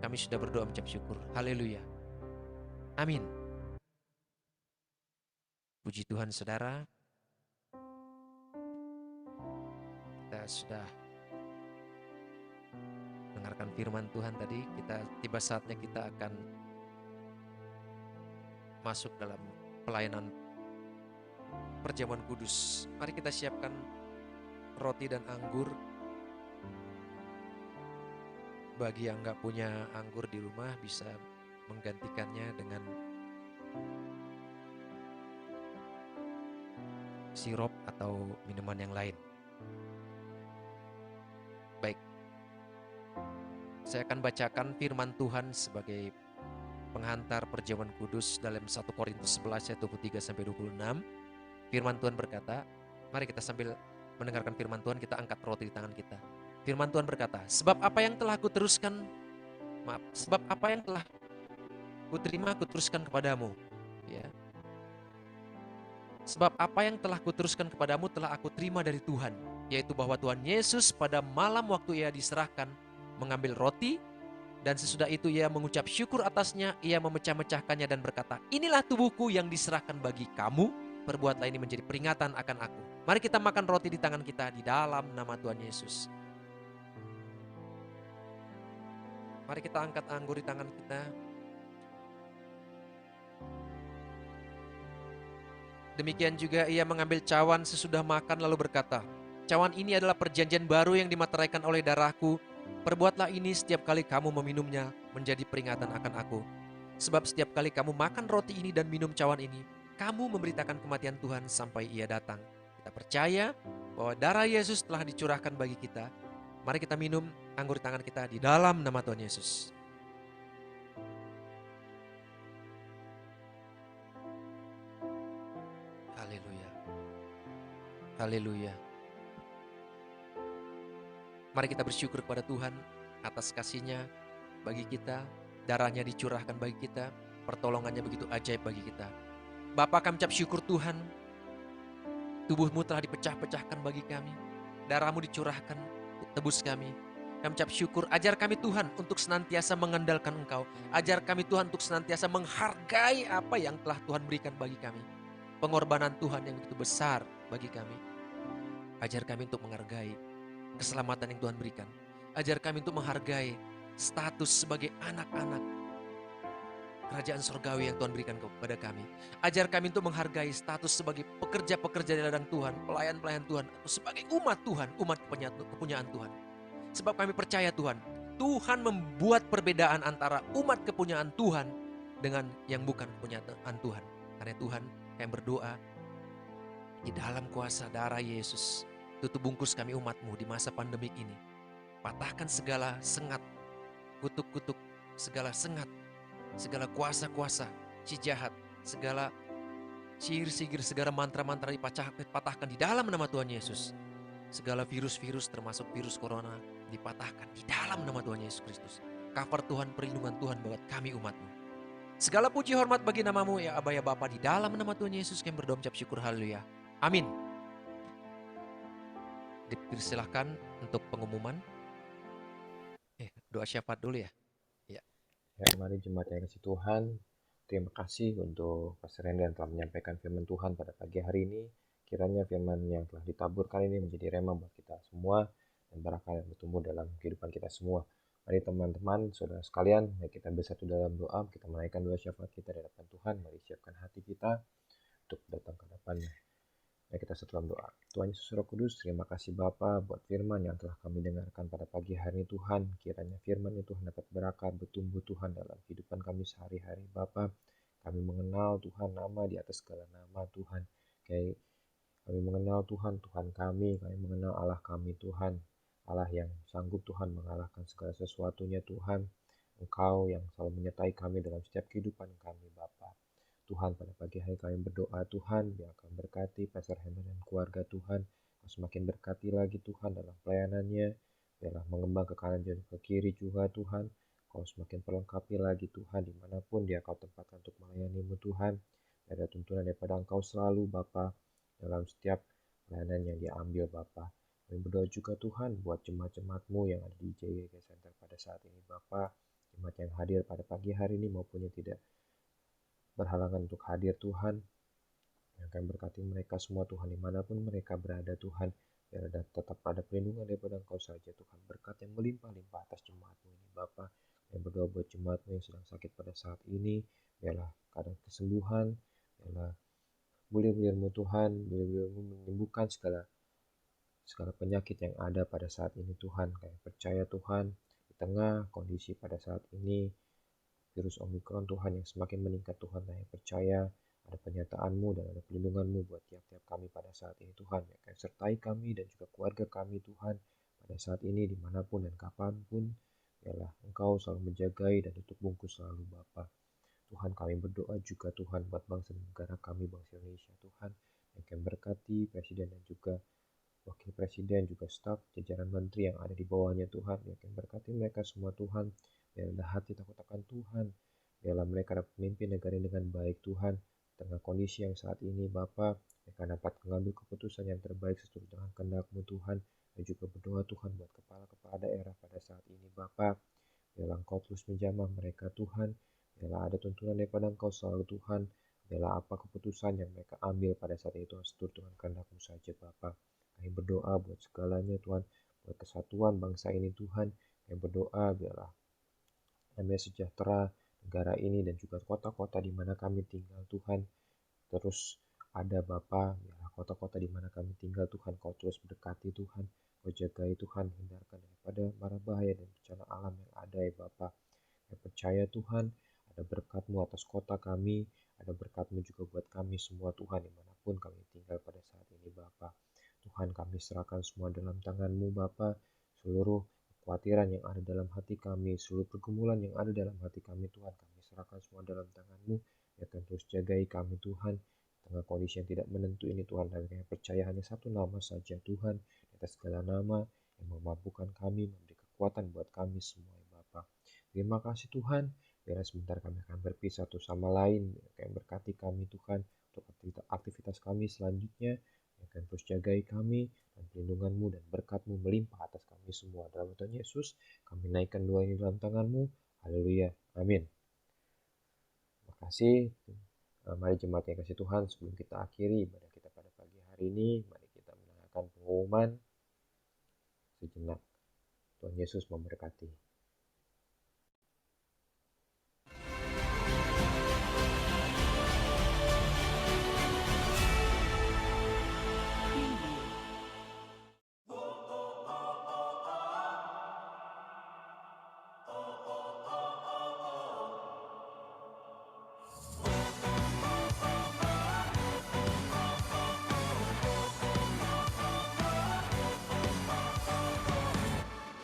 kami sudah berdoa mengucap syukur. Haleluya. Amin. Puji Tuhan saudara. Kita sudah dengarkan firman Tuhan tadi. Tiba saatnya kita akan masuk dalam pelayanan perjamuan kudus. Mari kita siapkan roti dan anggur. Bagi yang nggak punya anggur di rumah bisa menggantikannya dengan sirup atau minuman yang lain. Baik, saya akan bacakan firman Tuhan sebagai penghantar perjamuan kudus dalam 1 Korintus 11 ayat 23-26. Firman Tuhan berkata, mari kita sambil mendengarkan firman Tuhan, kita angkat roti di tangan kita. Firman Tuhan berkata, sebab apa yang telah kuterima kuteruskan kepadamu. Ya. Sebab apa yang telah kuteruskan kepadamu telah aku terima dari Tuhan, yaitu bahwa Tuhan Yesus pada malam waktu ia diserahkan mengambil roti, dan sesudah itu ia mengucap syukur atasnya, ia memecah-mecahkannya dan berkata, inilah tubuhku yang diserahkan bagi kamu, perbuatlah ini menjadi peringatan akan aku. Mari kita makan roti di tangan kita di dalam nama Tuhan Yesus. Mari kita angkat anggur di tangan kita. Demikian juga ia mengambil cawan sesudah makan lalu berkata, cawan ini adalah perjanjian baru yang dimateraikan oleh darahku. Perbuatlah ini setiap kali kamu meminumnya menjadi peringatan akan aku. Sebab setiap kali kamu makan roti ini dan minum cawan ini, kamu memberitakan kematian Tuhan sampai ia datang. Kita percaya bahwa darah Yesus telah dicurahkan bagi kita. Mari kita minum anggur di tangan kita di dalam nama Tuhan Yesus. Haleluya. Haleluya. Mari kita bersyukur kepada Tuhan atas kasih-Nya bagi kita. Darahnya dicurahkan bagi kita. Pertolongannya begitu ajaib bagi kita. Bapa, kami ucap syukur Tuhan. Tubuh-Mu telah dipecah-pecahkan bagi kami. Darah-Mu dicurahkan tebus kami. Kami ucap syukur, ajar kami Tuhan untuk senantiasa mengandalkan Engkau. Ajar kami Tuhan untuk senantiasa menghargai apa yang telah Tuhan berikan bagi kami. Pengorbanan Tuhan yang begitu besar bagi kami. Ajar kami untuk menghargai keselamatan yang Tuhan berikan. Ajar kami untuk menghargai status sebagai anak-anak kerajaan surgawi yang Tuhan berikan kepada kami. Ajar kami untuk menghargai status sebagai pekerja-pekerja di ladang Tuhan, pelayan-pelayan Tuhan, atau sebagai umat Tuhan, umat kepunyaan Tuhan. Sebab kami percaya Tuhan, Tuhan membuat perbedaan antara umat kepunyaan Tuhan dengan yang bukan kepunyaan Tuhan. Karena Tuhan, kami berdoa di dalam kuasa darah Yesus, tutup bungkus kami umat-Mu di masa pandemik ini. Patahkan segala sengat, kutuk-kutuk, segala sengat, segala kuasa-kuasa si jahat, segala sihir-sihir, segala mantra-mantra dipatahkan di dalam nama Tuhan Yesus. Segala virus-virus termasuk virus corona dipatahkan di dalam nama Tuhan Yesus Kristus. Cover Tuhan, perlindungan Tuhan buat kami umat-Mu. Segala puji hormat bagi nama-Mu ya Aba ya Bapa, di dalam nama Tuhan Yesus kami berdoa ucap syukur, haleluya. Amin. Dipersilahkan untuk pengumuman. Doa syafaat dulu ya. Ya, mari jemaat yang kasih Tuhan, terima kasih untuk Pastor Randy yang telah menyampaikan firman Tuhan pada pagi hari ini. Kiranya firman yang telah ditaburkan ini menjadi rema buat kita semua dan berkah yang bertumbuh dalam kehidupan kita semua. Mari teman-teman, saudara sekalian, mari kita bersatu dalam doa, kita menaikkan doa syafaat kita di hadapan Tuhan. Mari siapkan hati kita untuk datang ke hadapan-Nya. Mari kita satu dalam doa. Tuhan Yesus Roh Kudus, terima kasih Bapa buat firman yang telah kami dengarkan pada pagi hari ini Tuhan. Kiranya firman itu Tuhan dapat berakar, bertumbuh Tuhan dalam kehidupan kami sehari-hari Bapa. Kami mengenal Tuhan nama di atas segala nama Tuhan. Kami mengenal Tuhan, Tuhan kami mengenal Allah kami Tuhan. Allah yang sanggup Tuhan mengalahkan segala sesuatunya Tuhan. Engkau yang selalu menyertai kami dalam setiap kehidupan kami Bapa. Tuhan, pada pagi hari kami berdoa Tuhan, biar akan berkati Pastor Henry dan keluarga Tuhan. Kau semakin berkati lagi Tuhan dalam pelayanannya. Biarlah mengembang ke kanan dan ke kiri juga Tuhan. Kau semakin perlengkapi lagi Tuhan dimanapun dia kau tempatkan untuk melayani-Mu Tuhan. Ada tuntunan daripada Engkau selalu Bapa dalam setiap pelayanan yang dia ambil Bapa. Kami berdoa juga Tuhan buat jemaat-jemaat-Mu yang ada di JGK Center pada saat ini Bapa. Jemaat yang hadir pada pagi hari ini maupun yang tidak berhalangan untuk hadir Tuhan. Yang akan berkati mereka semua Tuhan dimanapun mereka berada Tuhan. Biar ada tetap pada perlindungan daripada Engkau saja Tuhan. Berkat yang melimpah-limpah atas jemaat-Mu ini Bapa. Yang berdoa buat jemaat-Mu yang sedang sakit pada saat ini. Biarlah keadaan kesembuhan. Biarlah bulir-bulirmu Tuhan, bulir-bulirmu menyembuhkan segala penyakit yang ada pada saat ini Tuhan. Kami percaya Tuhan, di tengah kondisi pada saat ini, virus Omikron Tuhan yang semakin meningkat Tuhan, kami percaya ada penyertaan-Mu dan ada perlindungan-Mu buat tiap-tiap kami pada saat ini Tuhan. Yang akan sertai kami dan juga keluarga kami Tuhan pada saat ini dimanapun dan kapanpun. Biarlah Engkau selalu menjagai dan tutup bungkus selalu Bapa. Tuhan, kami berdoa juga Tuhan buat bangsa dan negara kami, bangsa Indonesia Tuhan, yang akan berkati Presiden dan juga Wakil Presiden, juga staf jajaran menteri yang ada di bawahnya Tuhan, yang akan berkati mereka semua Tuhan. Biar ada hati takut akan Tuhan. Biarlah mereka dapat memimpin negara dengan baik Tuhan. Di tengah kondisi yang saat ini Bapa, mereka dapat mengambil keputusan yang terbaik sesuai dengan kehendak-Mu Tuhan. Dan juga berdoa Tuhan buat kepala-kepala daerah pada saat ini Bapa. Biarlah Engkau terus menjamah mereka Tuhan. Biarlah ada tuntunan daripada Engkau selalu Tuhan. Biarlah apa keputusan yang mereka ambil pada saat itu seturut dengan kehendak-Mu saja Bapa. Kami berdoa buat segalanya Tuhan. Buat kesatuan bangsa ini Tuhan. Kami berdoa biarlah damai sejahtera negara ini dan juga kota-kota di mana kami tinggal Tuhan. Terus ada Bapa, biarlah kota-kota di mana kami tinggal Tuhan. Kau terus berdekati Tuhan. Kau jagai Tuhan, hindarkan daripada mara bahaya dan bencana alam yang ada ya Bapa. Kami percaya Tuhan, ada berkat-Mu atas kota kami, ada berkat-Mu juga buat kami semua Tuhan, dimanapun kami tinggal pada saat ini Bapa. Tuhan, kami serahkan semua dalam tangan-Mu Bapa, seluruh kekhawatiran yang ada dalam hati kami, seluruh pergumulan yang ada dalam hati kami Tuhan, kami serahkan semua dalam tangan-Mu, ya akan terus jagai kami Tuhan, di tengah kondisi yang tidak menentu ini Tuhan, dan kami percaya hanya satu nama saja Tuhan, di atas segala nama yang memampukan kami, memberi kekuatan buat kami semua ya Bapa. Terima kasih Tuhan. Biarlah sebentar kami akan berpisah satu sama lain. Kami berkati kami Tuhan untuk aktivitas kami selanjutnya. Yang akan terus jagai kami dan perlindungan-Mu dan berkat-Mu melimpah atas kami semua. Dalam Tuhan Yesus kami naikkan doa ini dalam tangan-Mu. Haleluya. Amin. Terima kasih. Mari jemaat yang kasih Tuhan, sebelum kita akhiri ibadah kita pada pagi hari ini, mari kita mendengarkan pengumuman sejenak. Tuhan Yesus memberkati.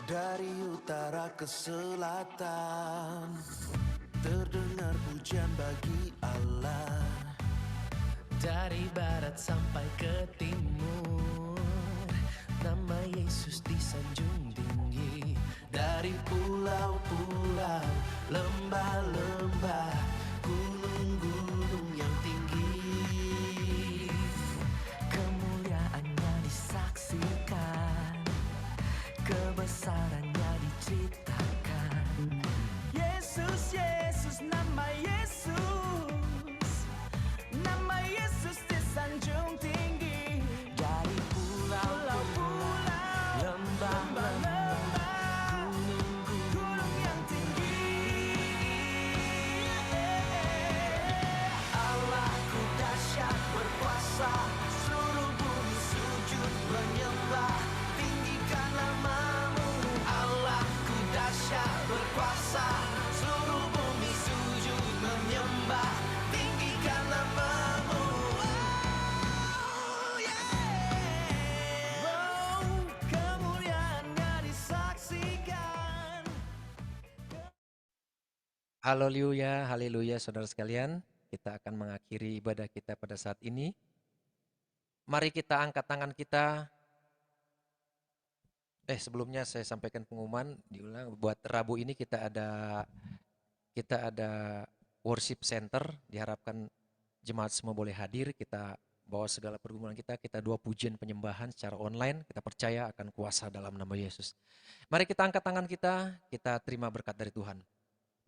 Dari utara ke selatan, terdengar pujian bagi Allah. Dari barat sampai ke timur, nama Yesus disanjung tinggi. Dari pulau-pulau, lembah-lembah, gunung-gunung yang tinggi, Kemuliaannya disaksikan, kebesarannya diceritakan. Yesus, Yesus, nama Yesus disanjung tinggi. Dari pulau-pulau, lembah-lembah, gunung-gunung Haleluya, haleluya saudara sekalian. Kita akan mengakhiri ibadah kita pada saat ini. Mari kita angkat tangan kita. Sebelumnya saya sampaikan pengumuman, diulang buat Rabu ini kita ada worship center, diharapkan jemaat semua boleh hadir, kita bawa segala pergumulan kita 2 pujian penyembahan secara online, kita percaya akan kuasa dalam nama Yesus. Mari kita angkat tangan kita terima berkat dari Tuhan.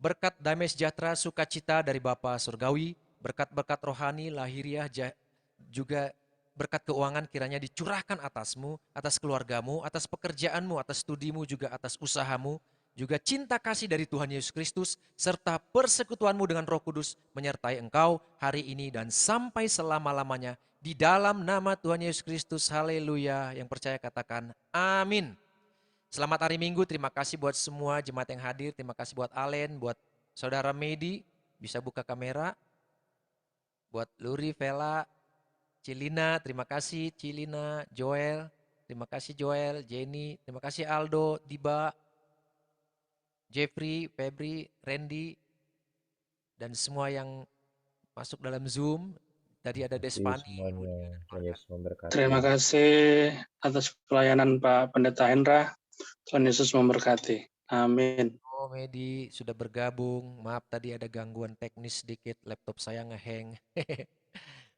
Berkat damai sejahtera, sukacita dari Bapa Surgawi, berkat-berkat rohani, lahiriah, juga berkat keuangan kiranya dicurahkan atasmu, atas keluargamu, atas pekerjaanmu, atas studimu, juga atas usahamu, juga cinta kasih dari Tuhan Yesus Kristus, serta persekutuanmu dengan Roh Kudus menyertai engkau hari ini dan sampai selama-lamanya. Di dalam nama Tuhan Yesus Kristus, haleluya. Yang percaya katakan amin. Selamat hari Minggu, terima kasih buat semua jemaat yang hadir, terima kasih buat Alen, buat saudara Medi, bisa buka kamera, buat Luri, Vela, Cilina, terima kasih Cilina, Joel, terima kasih Joel, Jenny, terima kasih Aldo, Diba, Jeffrey, Febri, Randy, dan semua yang masuk dalam Zoom. Tadi ada Despani. Semuanya, Tuhan Yesus memberkati. Terima kasih atas pelayanan Pak Pendeta Hendra. Tuhan Yesus memberkati. Amin. Oh, Medi sudah bergabung. Maaf tadi ada gangguan teknis sedikit, laptop saya ngehang.